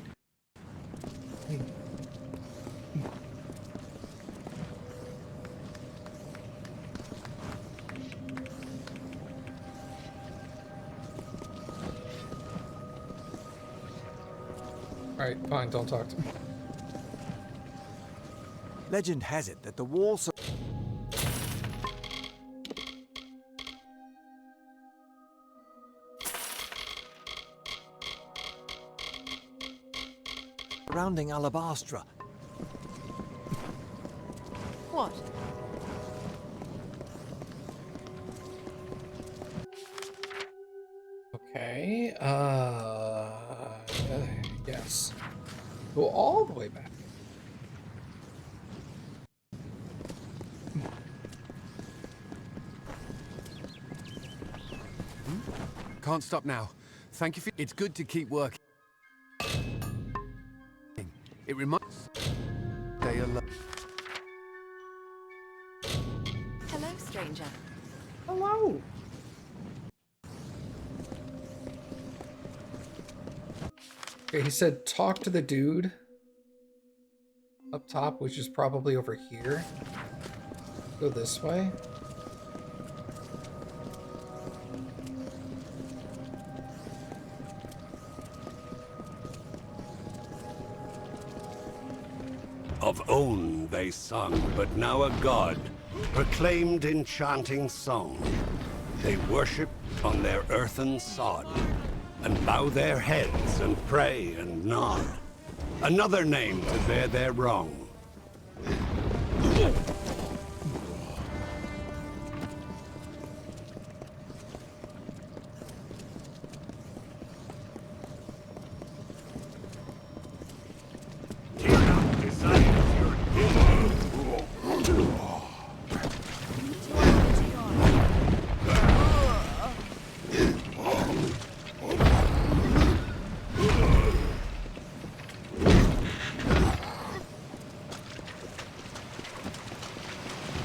S2: Alright, fine, don't talk to me.
S17: Legend has it that the walls surrounding Alabastra.
S9: What?
S2: Okay, yes. Go all the way back.
S5: Can't stop now. Thank you for... It's good to keep working. It reminds... Stay alive.
S9: Hello, stranger.
S2: Hello. Okay, he said talk to the dude up top, which is probably over here. Go this way.
S4: Of own they sung, but now a god proclaimed enchanting song. They worship on their earthen sod, and bow their heads and pray and nod. Another name to bear their wrong.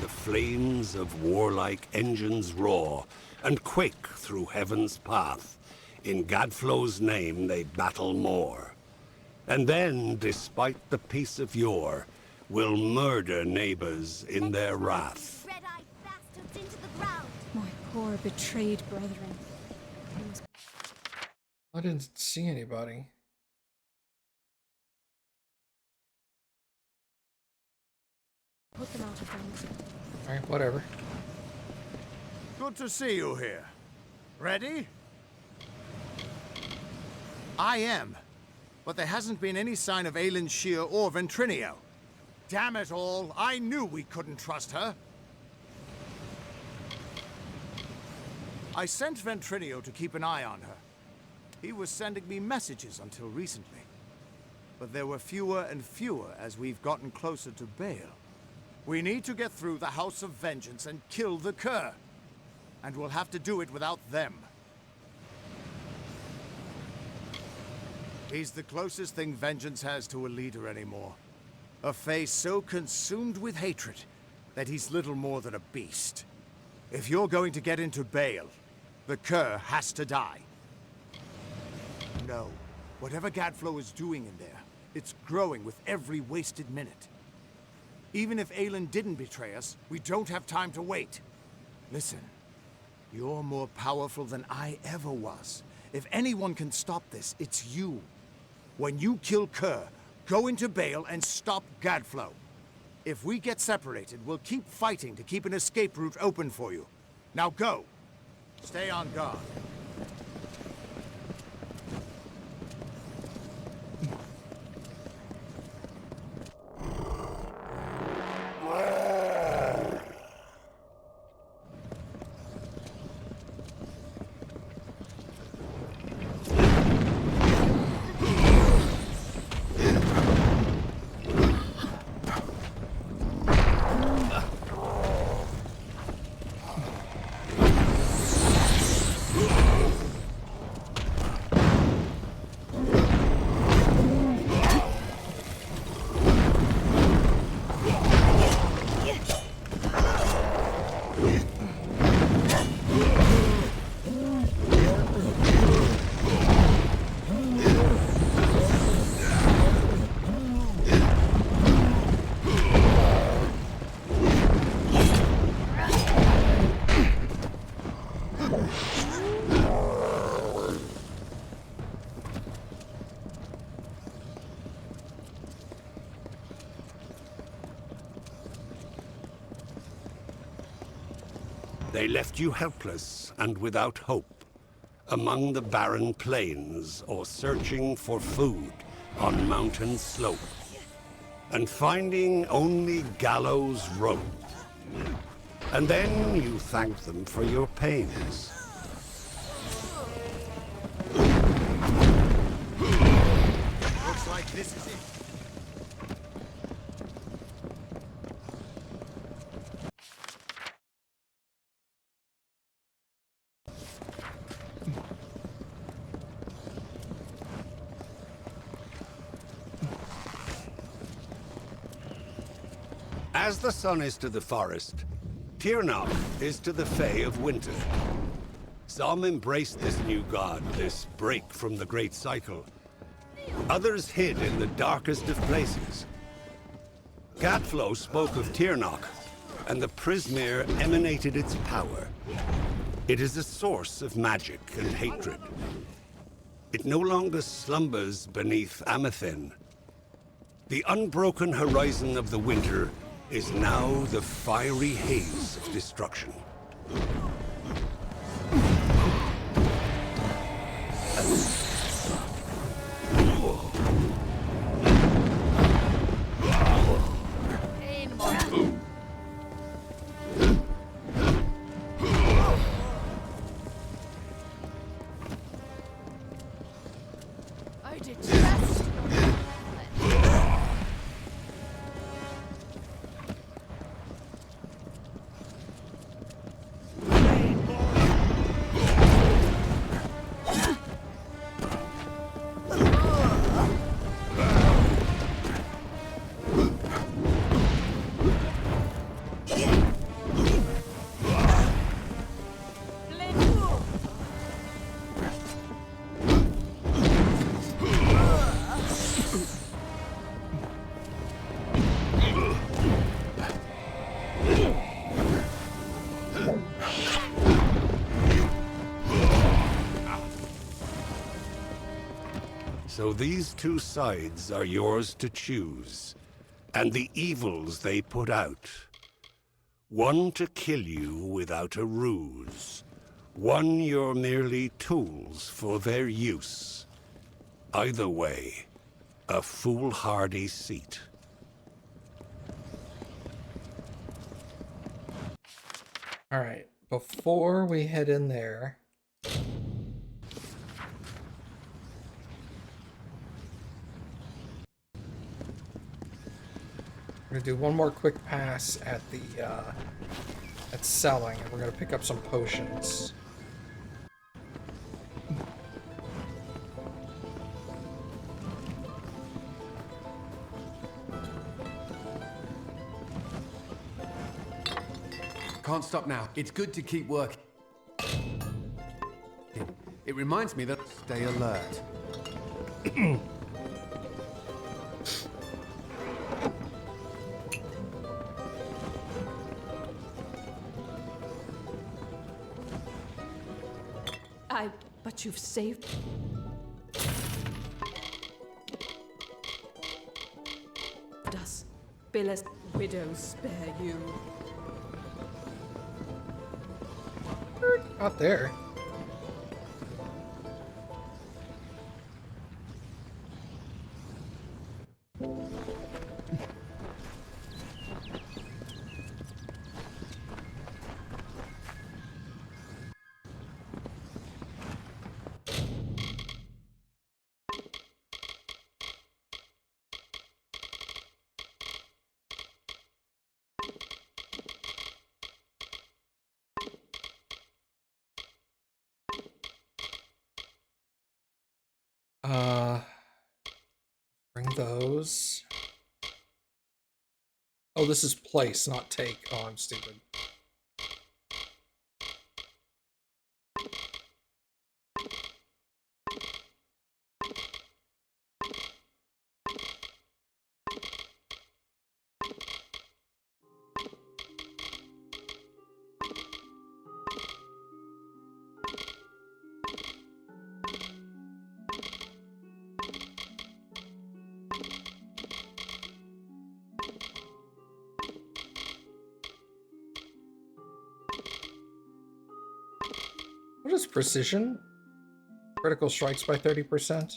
S4: Flames of warlike engines roar and quake through heaven's path. In Gadflow's name they battle more. And then, despite the peace of yore, will murder neighbors in their wrath.
S18: Red-eyed bastards into the ground.
S19: My poor betrayed brethren.
S2: I didn't see anybody.
S19: Put them out of their misery.
S2: Alright, whatever.
S15: Good to see you here. Ready? I am. But there hasn't been any sign of Aelin Shear or Ventrinio. Damn it all, I knew we couldn't trust her. I sent Ventrinio to keep an eye on her. He was sending me messages until recently. But there were fewer and fewer as we've gotten closer to Baal. We need to get through the House of Vengeance and kill the Cur. and we'll have to do it without them. He's the closest thing vengeance has to a leader anymore. A face so consumed with hatred that he's little more than a beast. If you're going to get into Bale, the cur has to die. No. Whatever Gadflow is doing in there, it's growing with every wasted minute. Even if Aelin didn't betray us, we don't have time to wait. Listen, you're more powerful than I ever was. If anyone can stop this, it's you. When you kill Kerr, go into Bale and stop Gadflow. If we get separated, we'll keep fighting to keep an escape route open for you. Now go! Stay on guard.
S4: They left you helpless and without hope, among the barren plains or searching for food on mountain slopes, and finding only gallows rope. And then you thanked them for your pains.
S15: Looks like this is it.
S4: As the sun is to the forest, Tirnoch is to the Fae of winter. Some embraced this new god, this break from the great cycle. Others hid in the darkest of places. Gadflow spoke of Tirnoch, and the Prismere emanated its power. It is a source of magic and hatred. It no longer slumbers beneath Amethyst. The unbroken horizon of the winter is now the fiery haze of destruction.
S6: I detest
S4: So these two sides are yours to choose, and the evils they put out. One to kill you without a ruse. One you're merely tools for their use. Either way, a foolhardy seat.
S2: All right, before we head in there, we're gonna do one more quick pass at at selling, and we're gonna pick up some potions.
S20: Can't stop now. It's good to keep working. It reminds me that stay alert.
S10: But you've saved... us. Billis widows spare you.
S2: Not there. Bring those. Oh, this is place, not take. Oh, I'm stupid. What is precision? Critical strikes by 30%.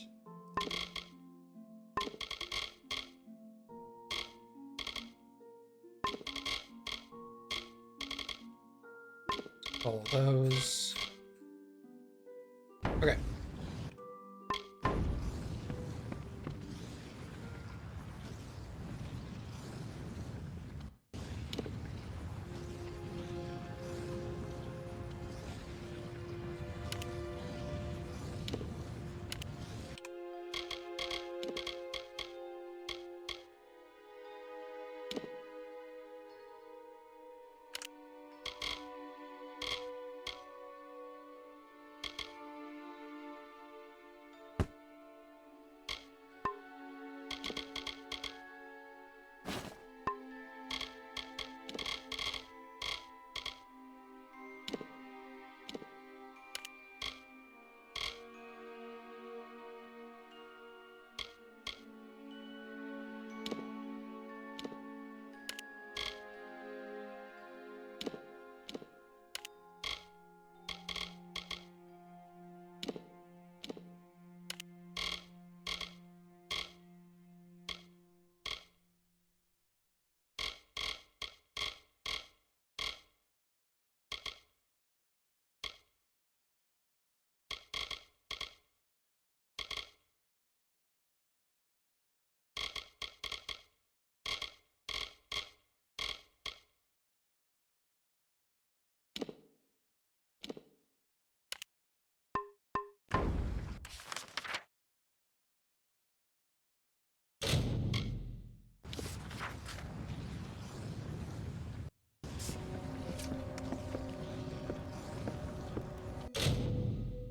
S2: All those. Okay.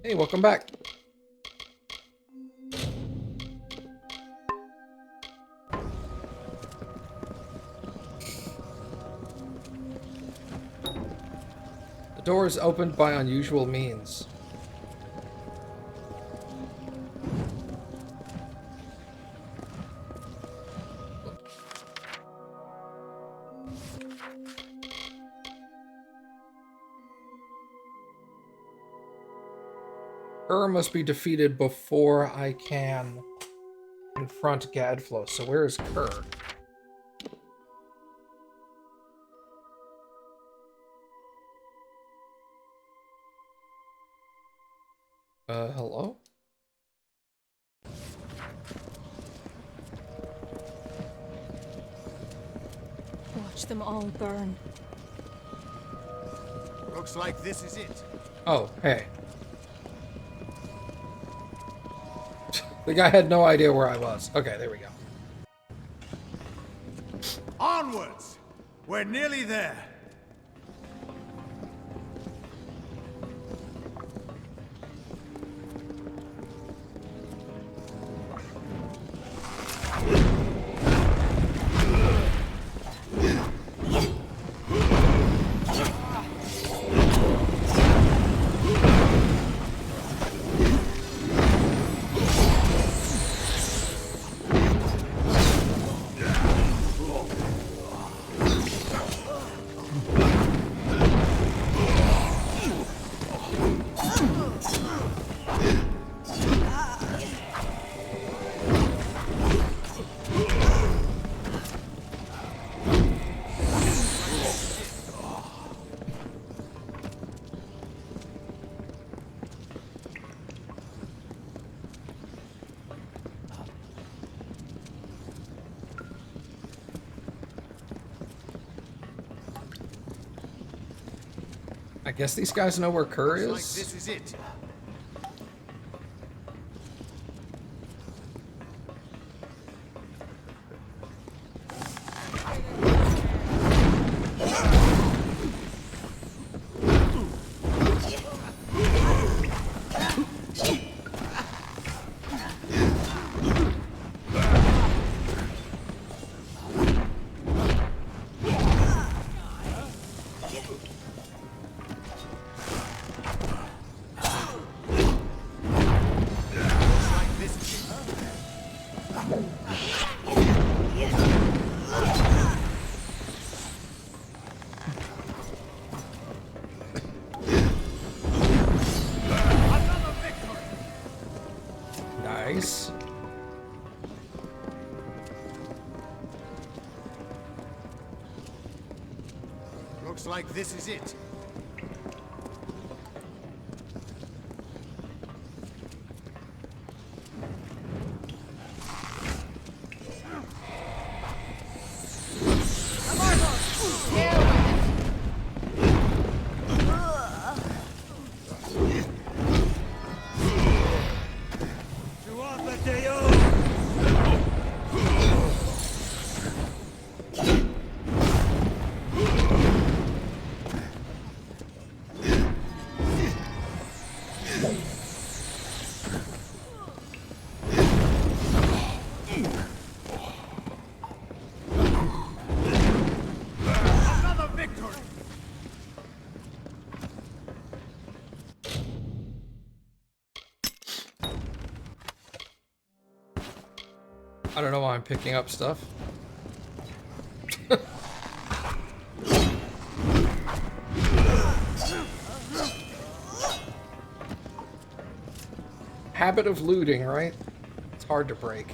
S2: Hey, welcome back. The door is opened by unusual means. Kerr must be defeated before I can confront Gadflow. So where is Kerr? Hello?
S19: Watch them all burn.
S15: Looks like this is it.
S2: Oh, hey. The guy had no idea where I was. Okay, there we go.
S15: Onwards! We're nearly there.
S2: I guess these guys know where Kerr is.
S15: Looks like this is it.
S2: Nice.
S15: Looks like this is it.
S2: I don't know why I'm picking up stuff. Habit of looting, right? It's hard to break.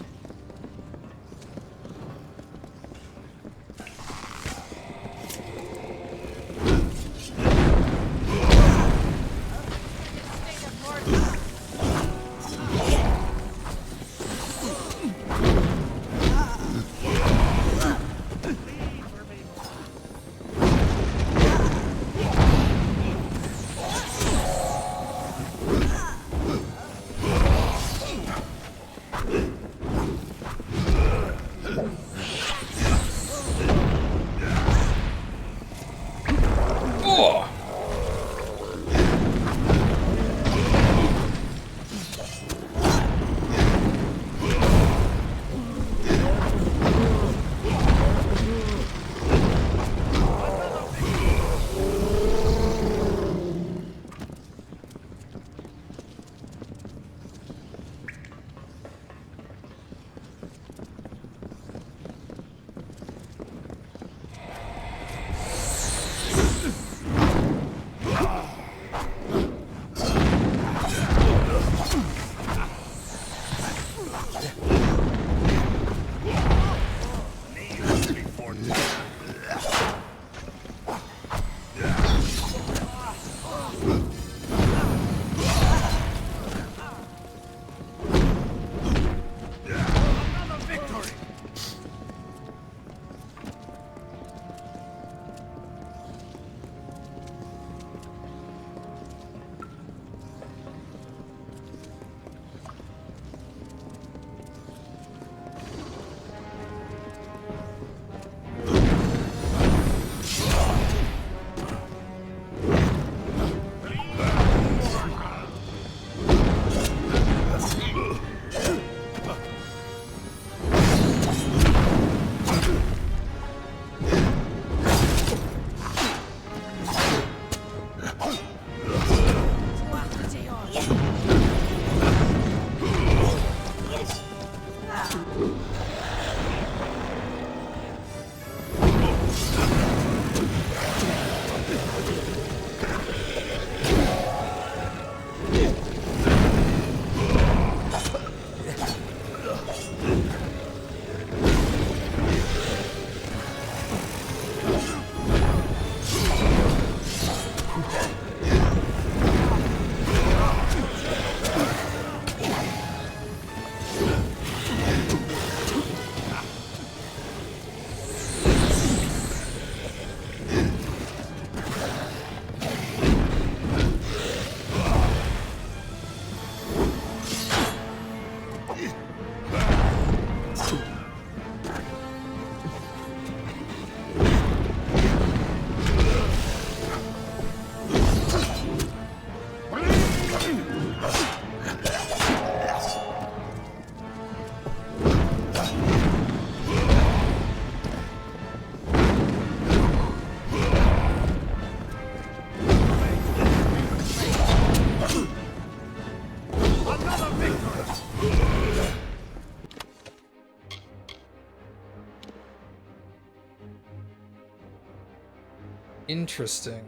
S2: Interesting.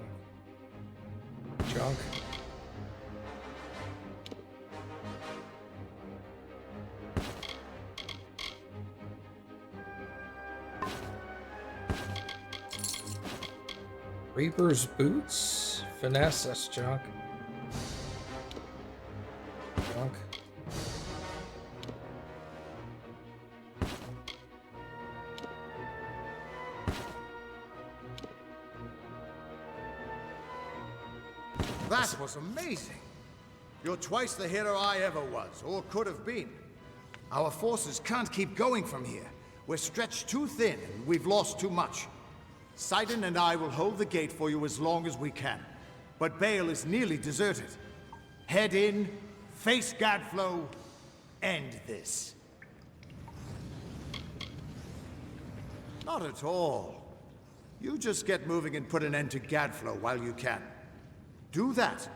S2: Junk. Reaper's boots? Finesse, that's junk. Junk.
S15: That was amazing. You're twice the hero I ever was, or could have been. Our forces can't keep going from here. We're stretched too thin, and we've lost too much. Sidon and I will hold the gate for you as long as we can. But Bale is nearly deserted. Head in, face Gadflow, end this. Not at all. You just get moving and put an end to Gadflow while you can. Do that,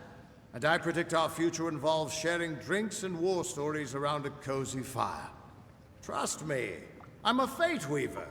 S15: and I predict our future involves sharing drinks and war stories around a cozy fire. Trust me, I'm a Fate Weaver.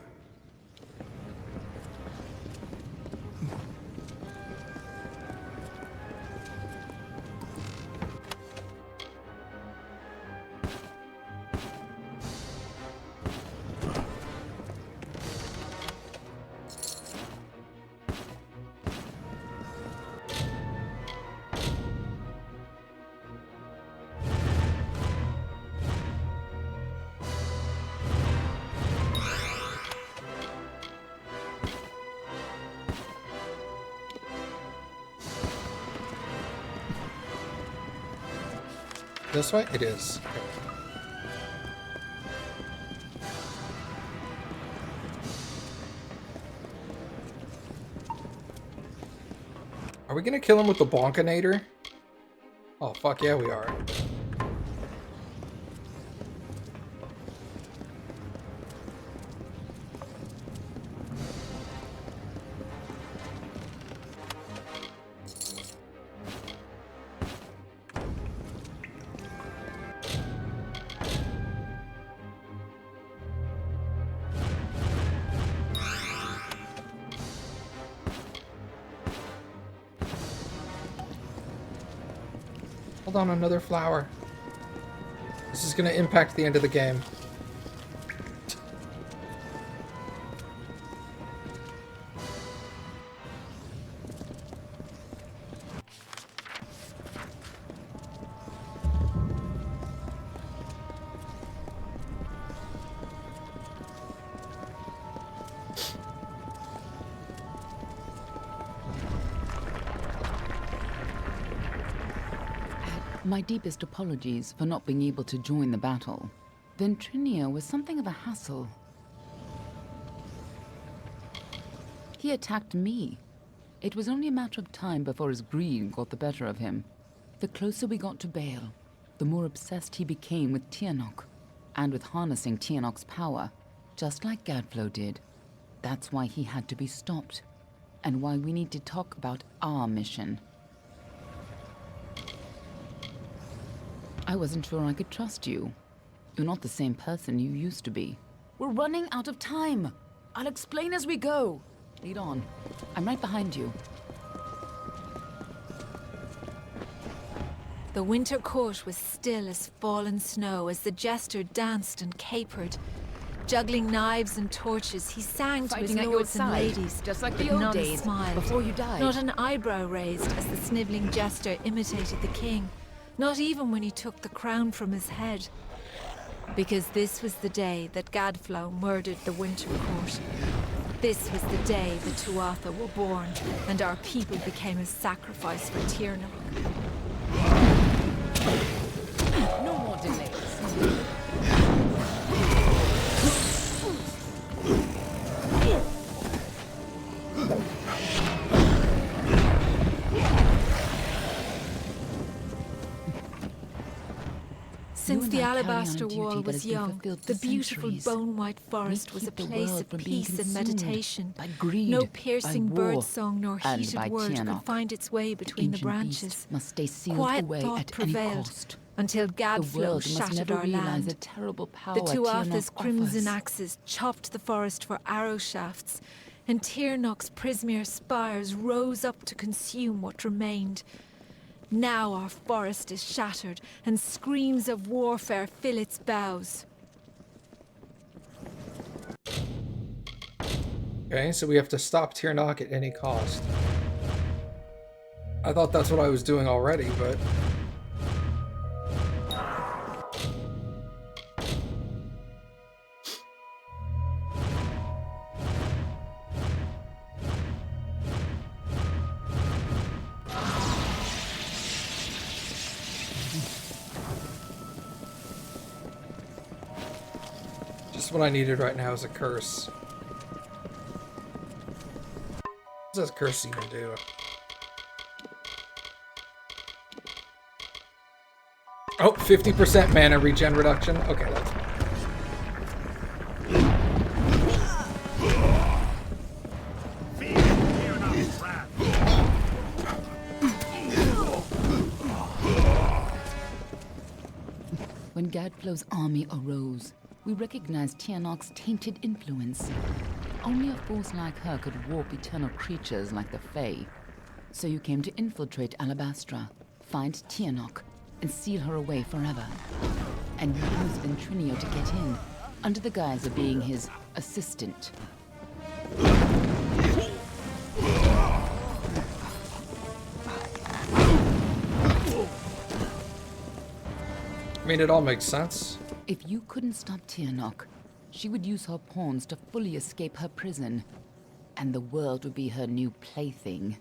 S2: This way? It is. Are we gonna kill him with the Bonkinator? Oh, fuck yeah, we are. Hold on, another flower. This is gonna impact the end of the game.
S13: My deepest apologies for not being able to join the battle. Ventrinia was something of a hassle. He attacked me. It was only a matter of time before his greed got the better of him. The closer we got to Bale, the more obsessed he became with Tianok, and with harnessing Tianok's power, just like Gadflow did. That's why he had to be stopped, and why we need to talk about our mission. I wasn't sure I could trust you. You're not the same person you used to be. We're running out of time. I'll explain as we go. Lead on. I'm right behind you.
S9: The winter court was still as fallen snow as the jester danced and capered. Juggling knives and torches, he sang to his
S13: Fighting at your
S9: lords and
S13: side,
S9: ladies,
S13: just like
S9: but
S13: the old
S9: none
S13: days,
S9: smiled.
S13: before you died.
S9: Not an eyebrow raised as the sniveling jester imitated the king. Not even when he took the crown from his head. Because this was the day that Gadflow murdered the Winter Court. This was the day the Tuatha were born, and our people became a sacrifice for Tiernach.
S13: No more delays.
S9: Since the Alabaster Wall was young, the beautiful bone-white forest was a place of peace and meditation. No piercing birdsong nor heated word could find its way between the branches. Quiet thought prevailed until Gadflow shattered our land. The Tuatha's crimson axes chopped the forest for arrow shafts,
S6: and Tirnoch's Prismere spires rose up to consume what remained. Now our forest is shattered, and screams of warfare fill its boughs.
S2: Okay, so we have to stop Tirnoch at any cost. I thought that's what I was doing already, but... Just what I needed right now is a curse. What does curse even do? Oh, 50% mana regen reduction. Okay, that's fine.
S13: When Gadflow's army arose, we recognized Tirnoch's tainted influence. Only a force like her could warp eternal creatures like the Fae. So you came to infiltrate Alabastra, find Tirnoch, and seal her away forever. And you used Ventrinio to get in, under the guise of being his assistant.
S2: I mean, it all makes sense.
S13: If you couldn't stop Tirnoch, she would use her pawns to fully escape her prison, and the world would be her new plaything.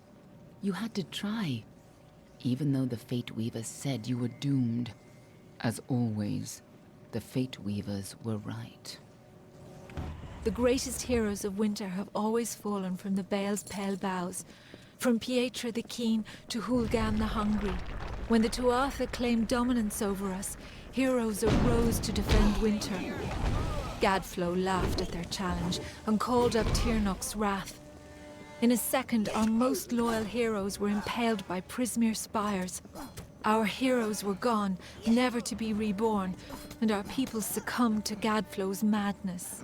S13: You had to try, even though the Fate Weavers said you were doomed. As always, the Fate Weavers were right.
S6: The greatest heroes of winter have always fallen from the Bale's pale boughs, from Pietra the Keen to Hulgan the Hungry. When the Tuatha claimed dominance over us, heroes arose to defend winter. Gadflow laughed at their challenge and called up Tirnoch's wrath. In a second, our most loyal heroes were impaled by Prismere spires. Our heroes were gone, never to be reborn, and our people succumbed to Gadflow's madness.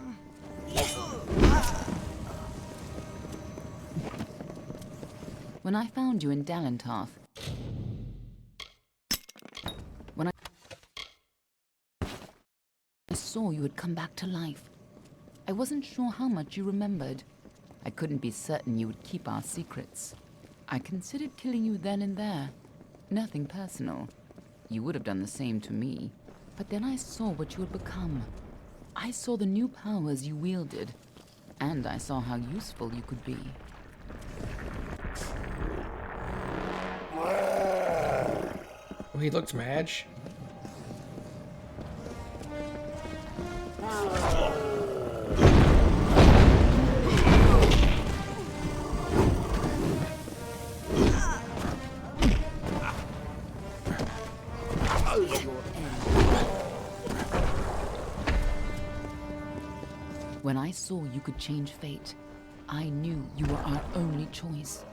S13: When I found you in Dalentarth, when I saw you had come back to life, I wasn't sure how much you remembered. I couldn't be certain you would keep our secrets. I considered killing you then and there. Nothing personal. You would have done the same to me. But then I saw what you had become. I saw the new powers you wielded. And I saw how useful you could be.
S2: Oh, he looked mad.
S13: When I saw you could change fate, I knew you were our only choice.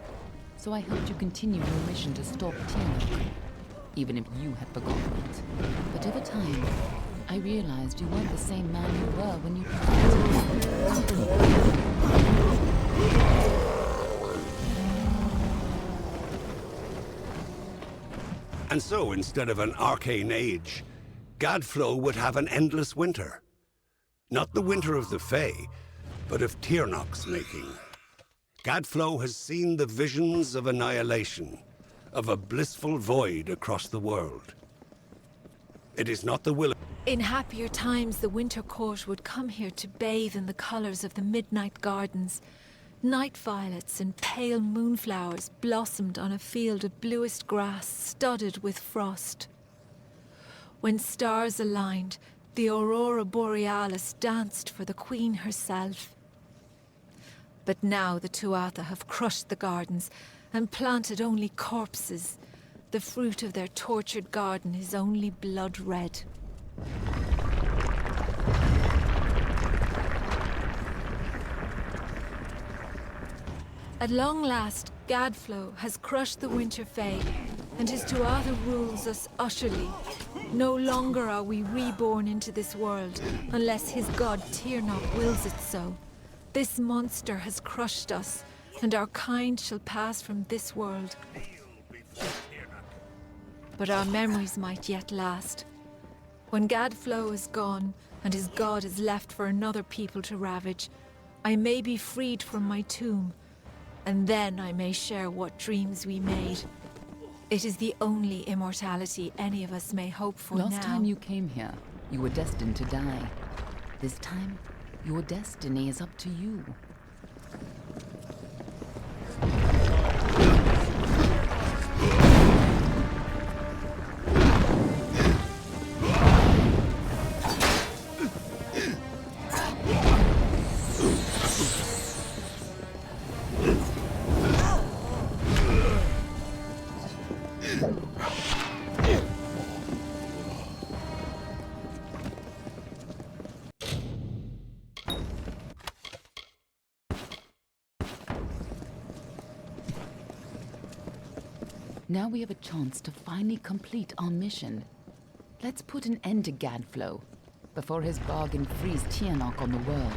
S13: So I helped you continue your mission to stop Tirnoch, even if you had forgotten it. But over time, I realized you weren't the same man you were when you
S4: And so, instead of an arcane age, Gadflow would have an endless winter. Not the winter of the Fae, but of Tirnoch's making. Gadflow has seen the visions of annihilation, of a blissful void across the world. It is not the will of...
S6: In happier times, the Winter Court would come here to bathe in the colors of the midnight gardens. Night violets and pale moonflowers blossomed on a field of bluest grass studded with frost. When stars aligned, the Aurora Borealis danced for the Queen herself. But now the Tuatha have crushed the gardens and planted only corpses. The fruit of their tortured garden is only blood red. At long last, Gadflow has crushed the Winter Fae, and his Tuatha rules us utterly. No longer are we reborn into this world, unless his god Tirnoch wills it so. This monster has crushed us, and our kind shall pass from this world. But our memories might yet last. When Gadflow is gone, and his god is left for another people to ravage, I may be freed from my tomb, and then I may share what dreams we made. It is the only immortality any of us may hope for now.
S13: Last time you came here, you were destined to die. This time, your destiny is up to you. Now we have a chance to finally complete our mission. Let's put an end to Gadflow before his bargain frees Tianok on the world.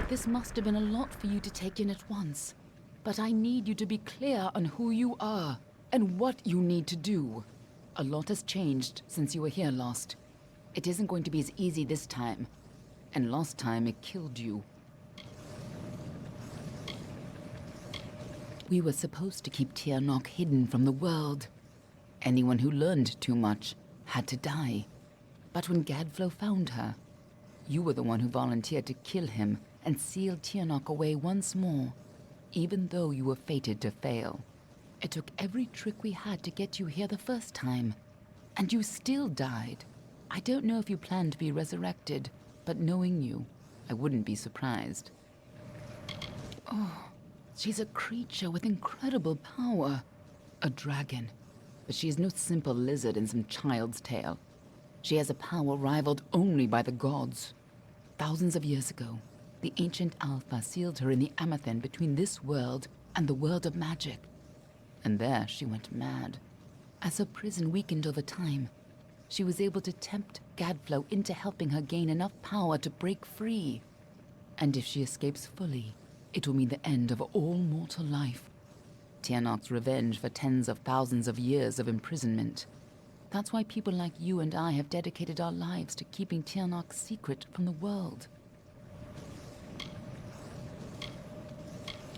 S13: This must have been a lot for you to take in at once, but I need you to be clear on who you are and what you need to do. A lot has changed since you were here last. It isn't going to be as easy this time, and last time it killed you. We were supposed to keep Tianok hidden from the world. Anyone who learned too much had to die. But when Gadflow found her, you were the one who volunteered to kill him and seal Tianok away once more, even though you were fated to fail. It took every trick we had to get you here the first time, and you still died. I don't know if you plan to be resurrected, but knowing you, I wouldn't be surprised. Oh. She's a creature with incredible power. A dragon. But she is no simple lizard in some child's tale. She has a power rivaled only by the gods. Thousands of years ago, the ancient Alpha sealed her in the Amethyst between this world and the world of magic. And there she went mad. As her prison weakened over time, she was able to tempt Gadflow into helping her gain enough power to break free. And if she escapes fully, it will mean the end of all mortal life. Tianok's revenge for tens of thousands of years of imprisonment. That's why people like you and I have dedicated our lives to keeping Tianok's secret from the world.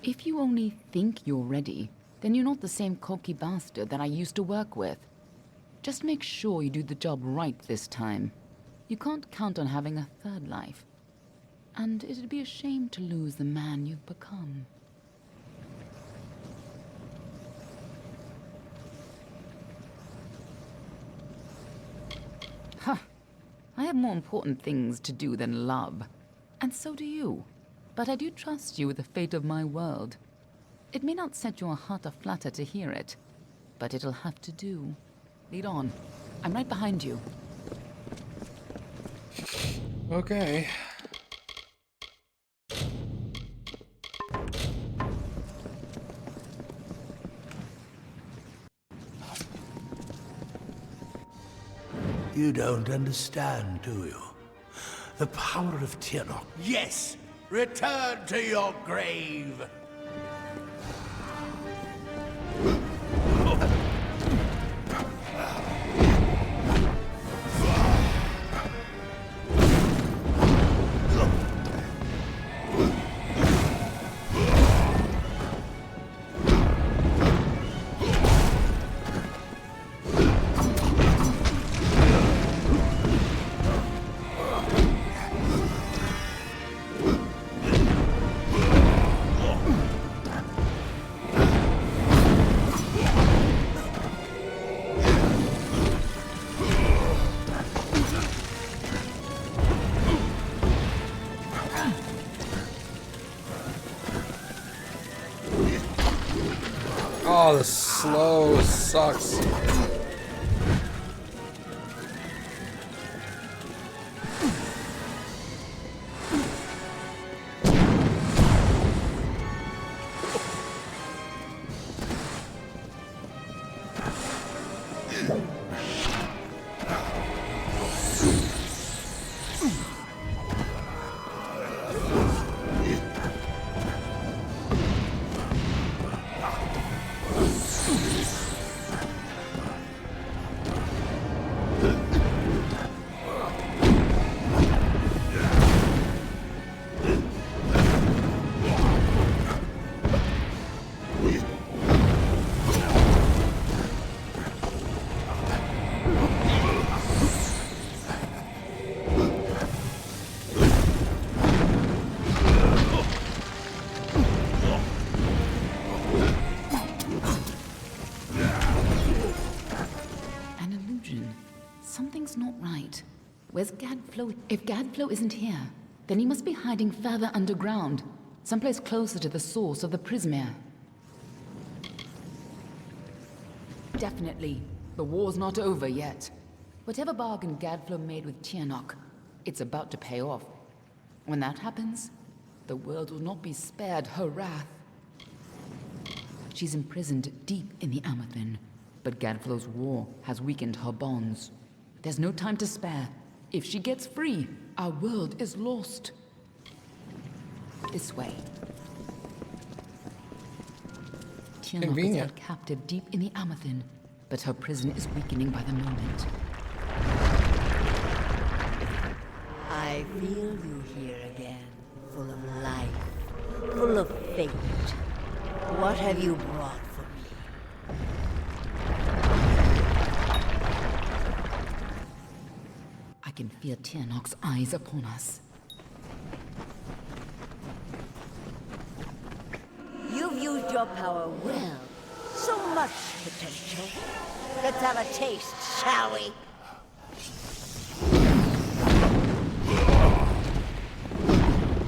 S13: If you only think you're ready, then you're not the same cocky bastard that I used to work with. Just make sure you do the job right this time. You can't count on having a third life. And it'd be a shame to lose the man you've become. Huh. I have more important things to do than love. And so do you. But I do trust you with the fate of my world. It may not set your heart aflutter to hear it, but it'll have to do. Lead on. I'm right behind you.
S2: Okay.
S4: You don't understand, do you? The power of Tianok.
S21: Yes! Return to your grave!
S2: Oh, the slow sucks.
S13: Something's not right. Where's Gadflow? If Gadflow isn't here, then he must be hiding further underground, someplace closer to the source of the Prismere. Definitely. The war's not over yet. Whatever bargain Gadflow made with Tiernok, it's about to pay off. When that happens, the world will not be spared her wrath. She's imprisoned deep in the Amathin, but Gadflow's war has weakened her bonds. There's no time to spare. If she gets free, our world is lost. This way. Tiernok is held captive deep in the Amathin, but her prison is weakening by the moment.
S7: I feel you here again, full of life, full of fate. What have you brought for me?
S13: I can feel Tiernok's eyes upon us.
S7: You've used your power well. So much potential. Let's have a taste, shall we?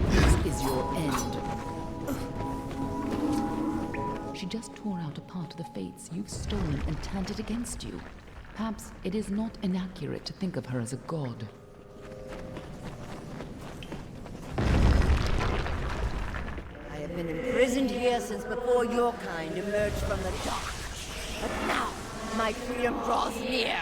S13: This is your end. She just tore out a part of the fates you've stolen and turned it against you. Perhaps it is not inaccurate to think of her as a god.
S7: I have been imprisoned here since before your kind emerged from the dark. But now, my freedom draws near.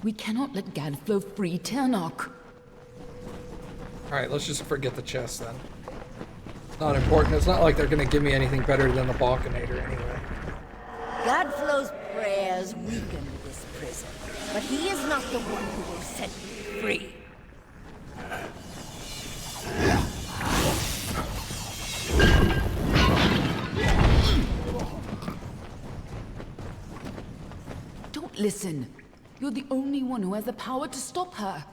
S13: We cannot let Gadflow free Tiernok.
S2: Alright, let's just forget the chest then. Not important. It's not like they're gonna give me anything better than the Balkanator anyway.
S7: Gadflow's prayers weakened this prison, but he is not the one who will set me free.
S13: Don't listen. You're the only one who has the power to stop her.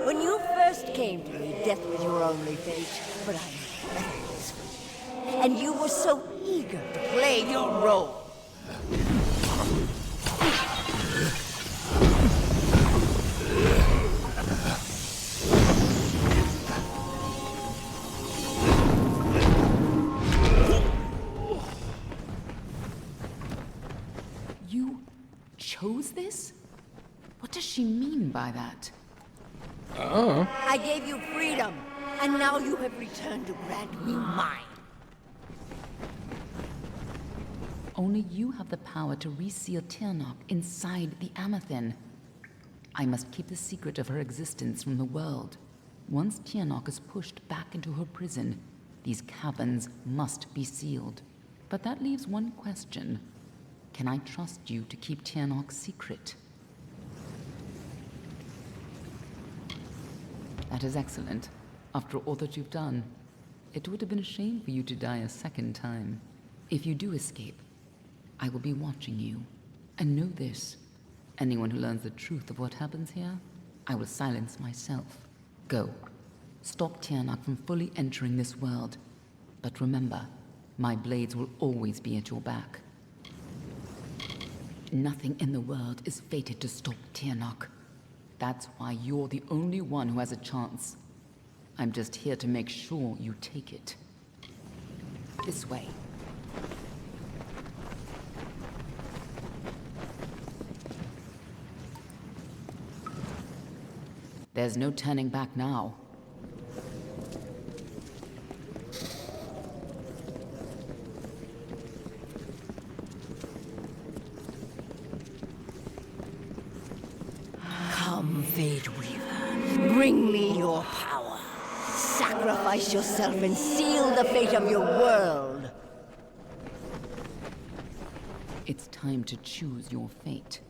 S7: When you first came to me, death was your only fate, but I knew better this week. And you were so eager to play your role.
S13: You chose this? What does she mean by that?
S2: Oh.
S7: I gave you freedom, and now you have returned to grant me mine.
S13: Only you have the power to reseal Tiernok inside the Amathin. I must keep the secret of her existence from the world. Once Tiernok is pushed back into her prison, these caverns must be sealed. But that leaves one question. Can I trust you to keep Tiernok's secret? That is excellent. After all that you've done, it would have been a shame for you to die a second time. If you do escape, I will be watching you. And know this, anyone who learns the truth of what happens here, I will silence myself. Go. Stop Tiernok from fully entering this world. But remember, my blades will always be at your back. Nothing in the world is fated to stop Tiernok. That's why you're the only one who has a chance. I'm just here to make sure you take it. This way. There's no turning back now.
S7: Come, Fate Weaver, bring me your power. Sacrifice yourself and seal the fate of your world.
S13: It's time to choose your fate.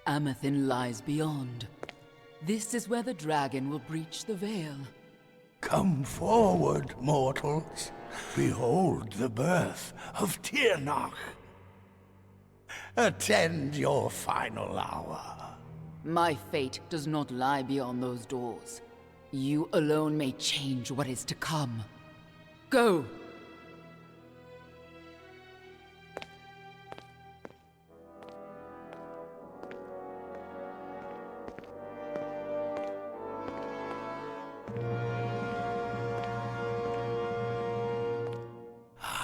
S3: Amethin lies beyond. This is where the dragon will breach the veil.
S21: Come forward, mortals. Behold the birth of Tirnach. Attend your final hour.
S3: My fate does not lie beyond those doors. You alone may change what is to come. Go!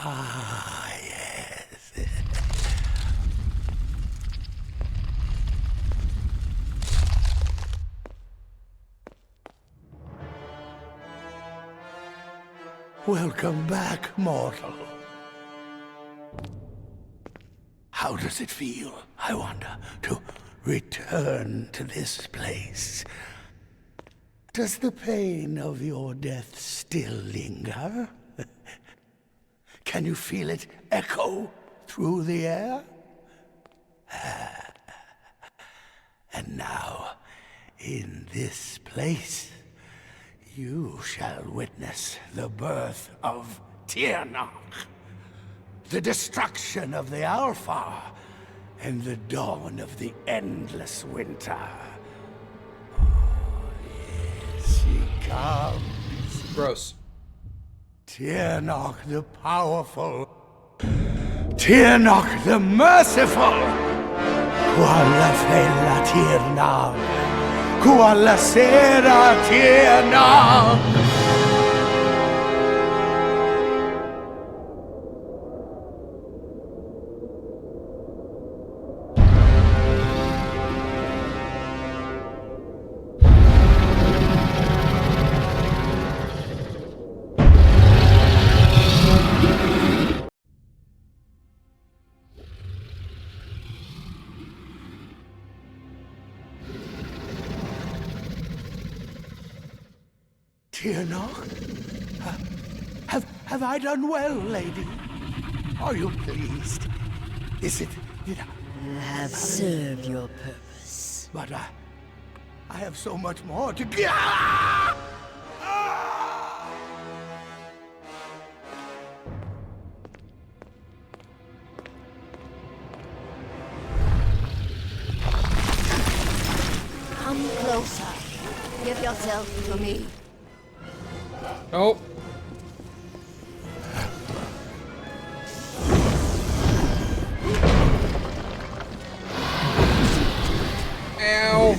S21: Ah, yes. Welcome back, mortal. How does it feel, I wonder, to return to this place? Does the pain of your death still linger? Can you feel it echo through the air? And now, in this place, you shall witness the birth of Tirnach, the destruction of the Alpha, and the dawn of the endless winter. Oh, yes, he comes.
S2: Gross.
S21: Tirnach the powerful. Tirnach the merciful. Qualla fella Tirnach. Qualla sera Tirnach. Tirnach? Have I done well, lady? Are you pleased? Is it...
S7: You have served your purpose.
S21: But I have so much more to give.
S7: Come closer. Give yourself to me.
S2: Oh. Ow.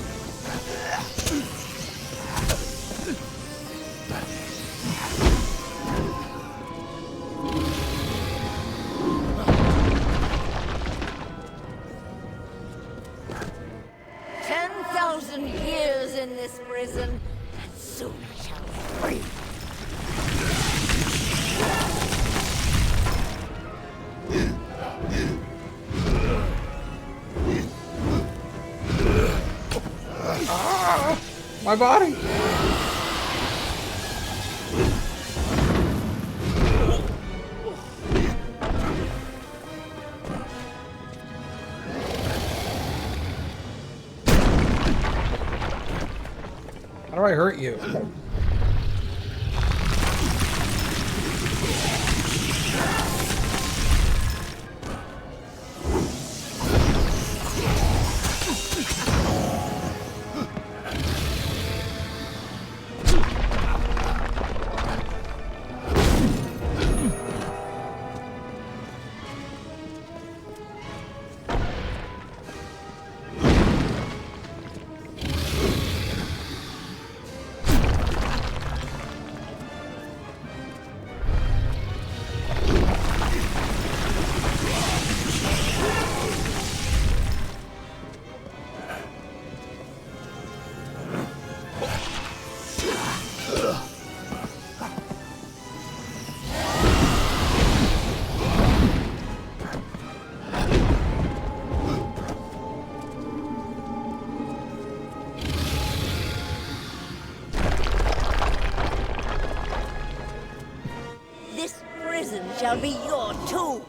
S7: Years in this prison, and soon I shall be free.
S2: My body! How do I hurt you?
S7: Shall be your tomb.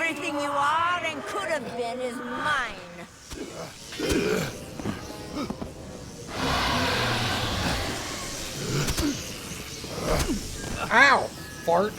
S7: Everything you are and could have been is mine.
S2: Ow! Fart.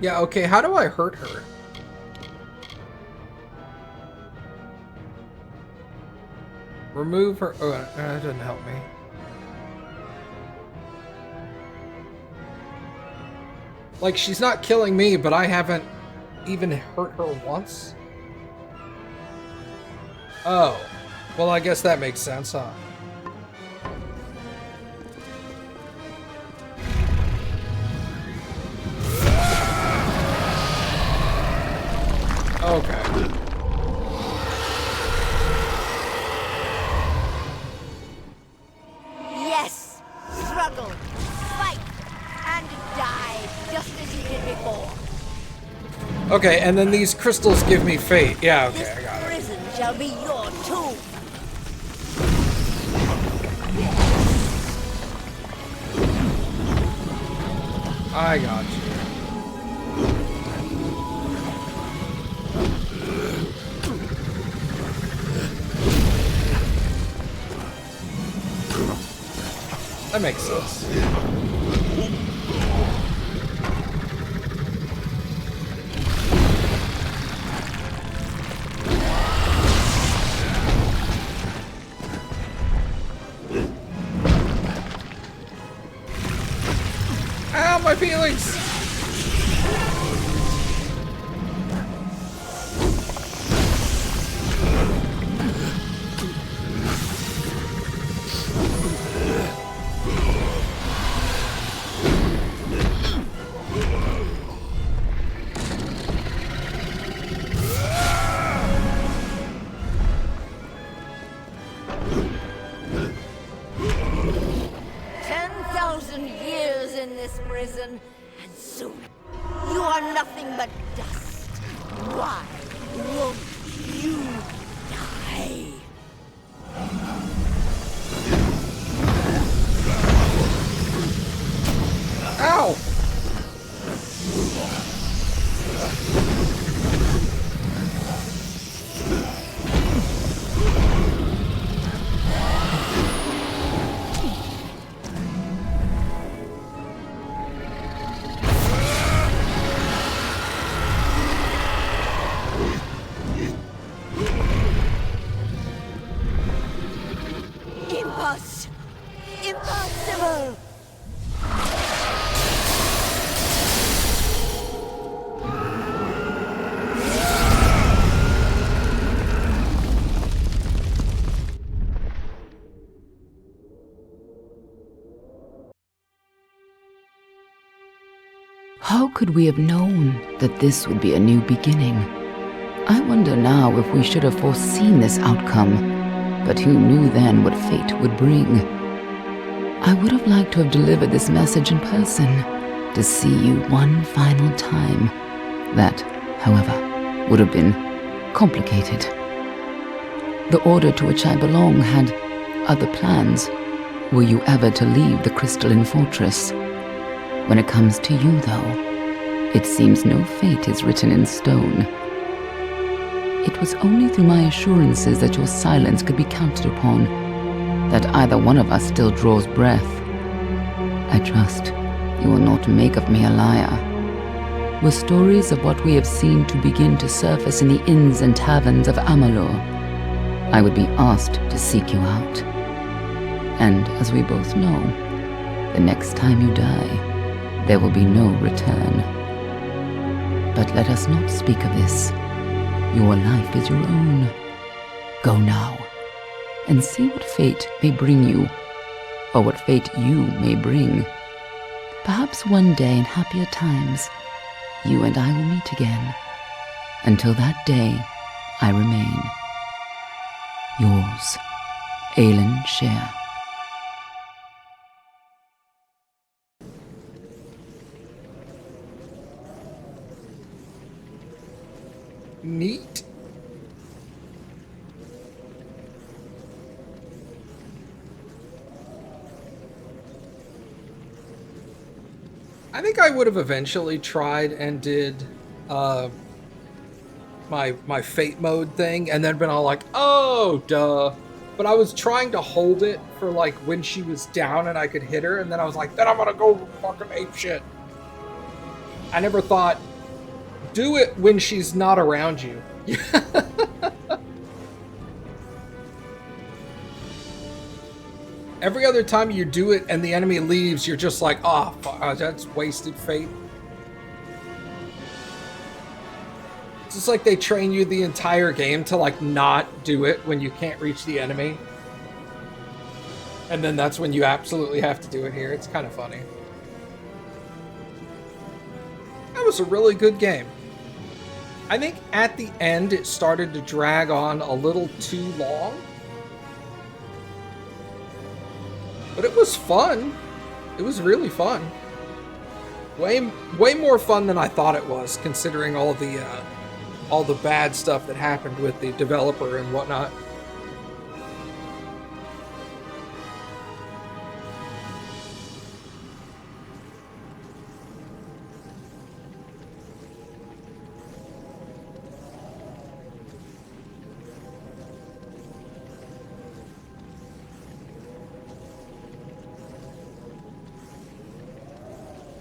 S2: Yeah, okay, how do I hurt her? Remove her. Oh, that didn't help me. Like, she's not killing me, but I haven't even hurt her once? Oh. Well, I guess that makes sense, huh? Okay.
S7: Yes! Struggle, fight, and die, just as you did before.
S2: Okay, and then these crystals give me fate. Yeah, okay, I got it.
S7: Prison shall be your tomb.
S2: I got you. That makes sense. Ow, my feelings!
S7: Prison, and soon you are nothing but dust. Why won't you die?
S2: Ow!
S7: Impossible!
S13: How could we have known that this would be a new beginning? I wonder now if we should have foreseen this outcome, but who knew then what fate would bring? I would have liked to have delivered this message in person, to see you one final time. That, however, would have been complicated. The order to which I belong had other plans, were you ever to leave the crystalline fortress. When it comes to you, though, it seems no fate is written in stone. It was only through my assurances that your silence could be counted upon that either one of us still draws breath. I trust you will not make of me a liar. Were stories of what we have seen to begin to surface in the inns and taverns of Amalur, I would be asked to seek you out. And as we both know, the next time you die, there will be no return. But let us not speak of this. Your life is your own. Go now, and see what fate may bring you, or what fate you may bring. Perhaps one day in happier times, you and I will meet again. Until that day, I remain yours, Aelin Shear.
S2: Neat. I think I would have eventually tried and did my fate mode thing and then been all like, oh, duh. But I was trying to hold it for like when she was down and I could hit her, and then I was like, then I'm gonna go fucking ape shit. I never thought, do it when she's not around you. Every other time you do it and the enemy leaves, you're just like, oh, that's wasted fate. It's just like they train you the entire game to like not do it when you can't reach the enemy. And then that's when you absolutely have to do it here. It's kind of funny. That was a really good game. I think at the end it started to drag on a little too long. But it was fun. It was really fun. Way more fun than I thought it was, considering all the bad stuff that happened with the developer and whatnot.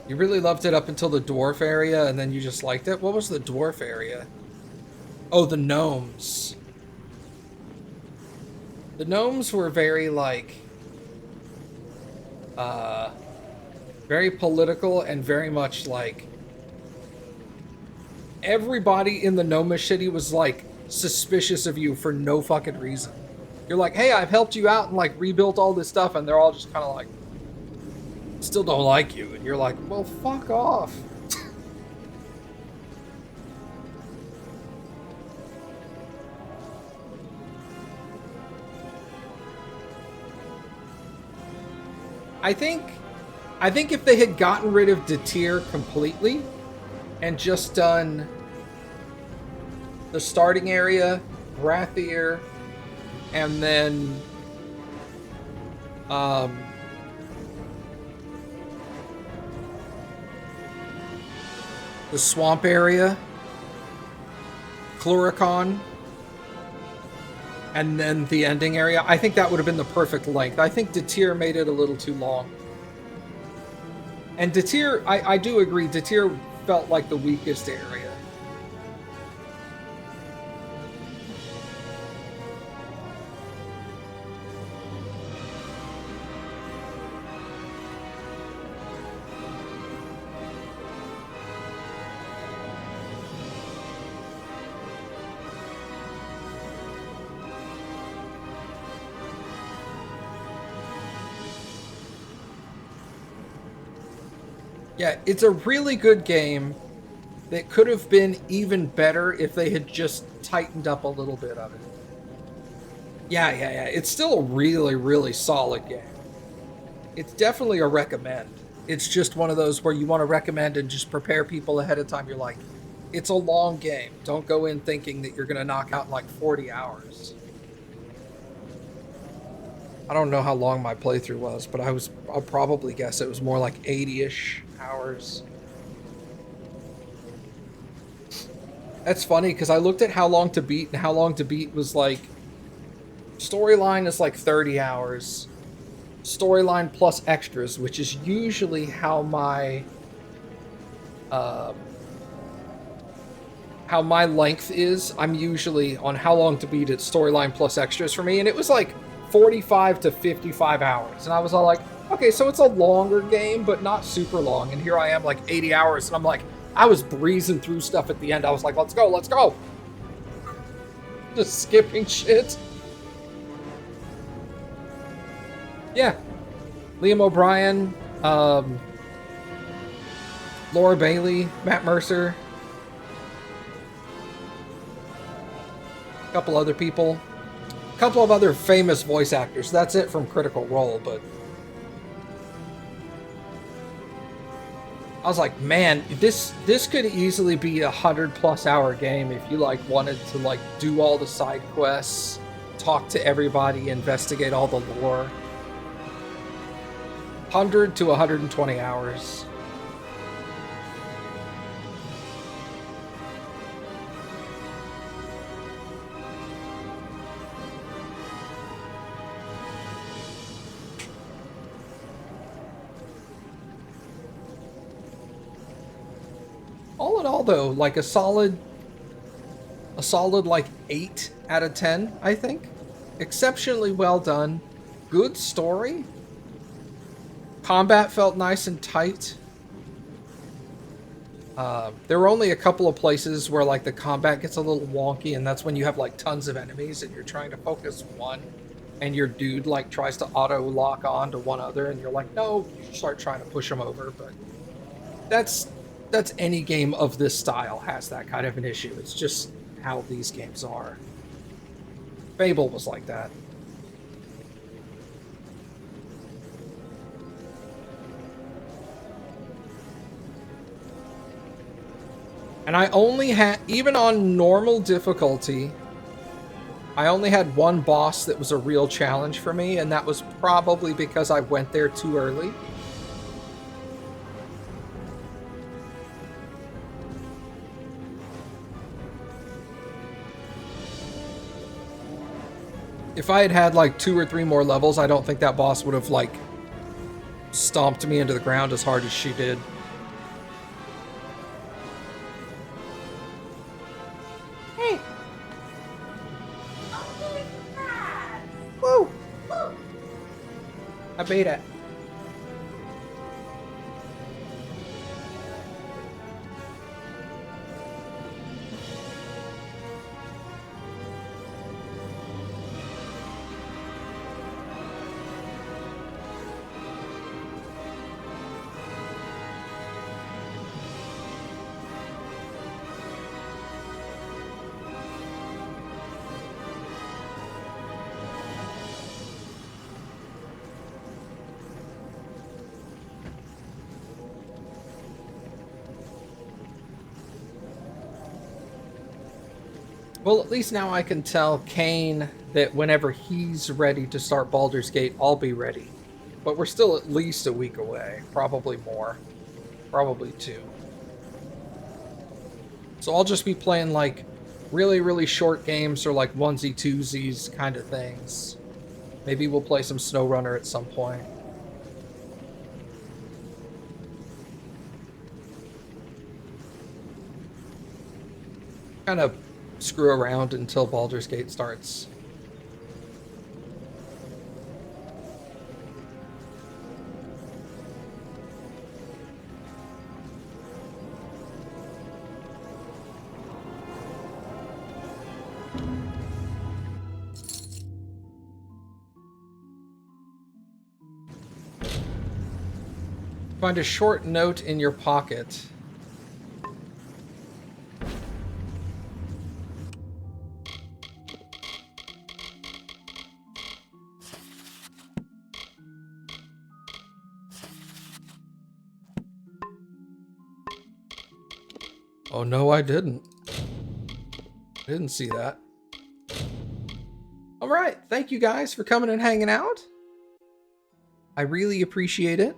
S2: You really loved it up until the dwarf area, and then you just liked it? What was the dwarf area? Oh, the gnomes. The gnomes were very, like, very political and very much, like, everybody in the gnomish city was, like, suspicious of you for no fucking reason. You're like, hey, I've helped you out and, like, rebuilt all this stuff, and they're all just kind of like, still don't like you, and you're like, well, fuck off. I think if they had gotten rid of Detir completely and just done the starting area, Rathir, and then the swamp area, Chloricon, and then the ending area, I think that would have been the perfect length. I think Detir made it a little too long. And Detir, I do agree, Detir felt like the weakest area. Yeah, it's a really good game that could have been even better if they had just tightened up a little bit of it. Yeah. It's still a really, really solid game. It's definitely a recommend. It's just one of those where you want to recommend and just prepare people ahead of time. You're like, It's a long game. Don't go in thinking that you're going to knock out in like 40 hours. I don't know how long my playthrough was, but I'll probably guess it was more like 80-ish hours. That's funny because I looked at how long to beat, and how long to beat was like, storyline is like 30 hours. Storyline plus extras, which is usually how my length is. I'm usually on how long to beat it, storyline plus extras for me, and it was like 45 to 55 hours. And I was all like, okay, so it's a longer game, but not super long. And here I am like 80 hours, and I'm like, I was breezing through stuff at the end. I was like, let's go, let's go. Just skipping shit. Yeah. Liam O'Brien, Laura Bailey, Matt Mercer, a couple other people, a couple of other famous voice actors. That's it from Critical Role, but I was like, man, this could easily be a 100+ hour game if you like wanted to like do all the side quests, talk to everybody, investigate all the lore. 100 to 120 hours. All in all, though, like a solid like 8 out of 10, I think. Exceptionally well done. Good story. Combat felt nice and tight. There were only a couple of places where like the combat gets a little wonky, and that's when you have like tons of enemies and you're trying to focus one, and your dude like tries to auto lock on to one other, and you're like, no, you start trying to push them over. But that's any game of this style has that kind of an issue. It's just how these games are. Fable was like that. And I only had, even on normal difficulty, I only had one boss that was a real challenge for me, and that was probably because I went there too early. If I had had like 2 or 3 more levels, I don't think that boss would have like stomped me into the ground as hard as she did. Hey. Woo. I beat it. Well, at least now I can tell Kane that whenever he's ready to start Baldur's Gate, I'll be ready. But we're still at least a week away. Probably more. Probably 2. So I'll just be playing like really, really short games or like onesie twosies kind of things. Maybe we'll play some SnowRunner at some point. Kind of screw around until Baldur's Gate starts. Find a short note in your pocket. Oh no, I didn't. I didn't see that. All right, thank you guys for coming and hanging out. I really appreciate it.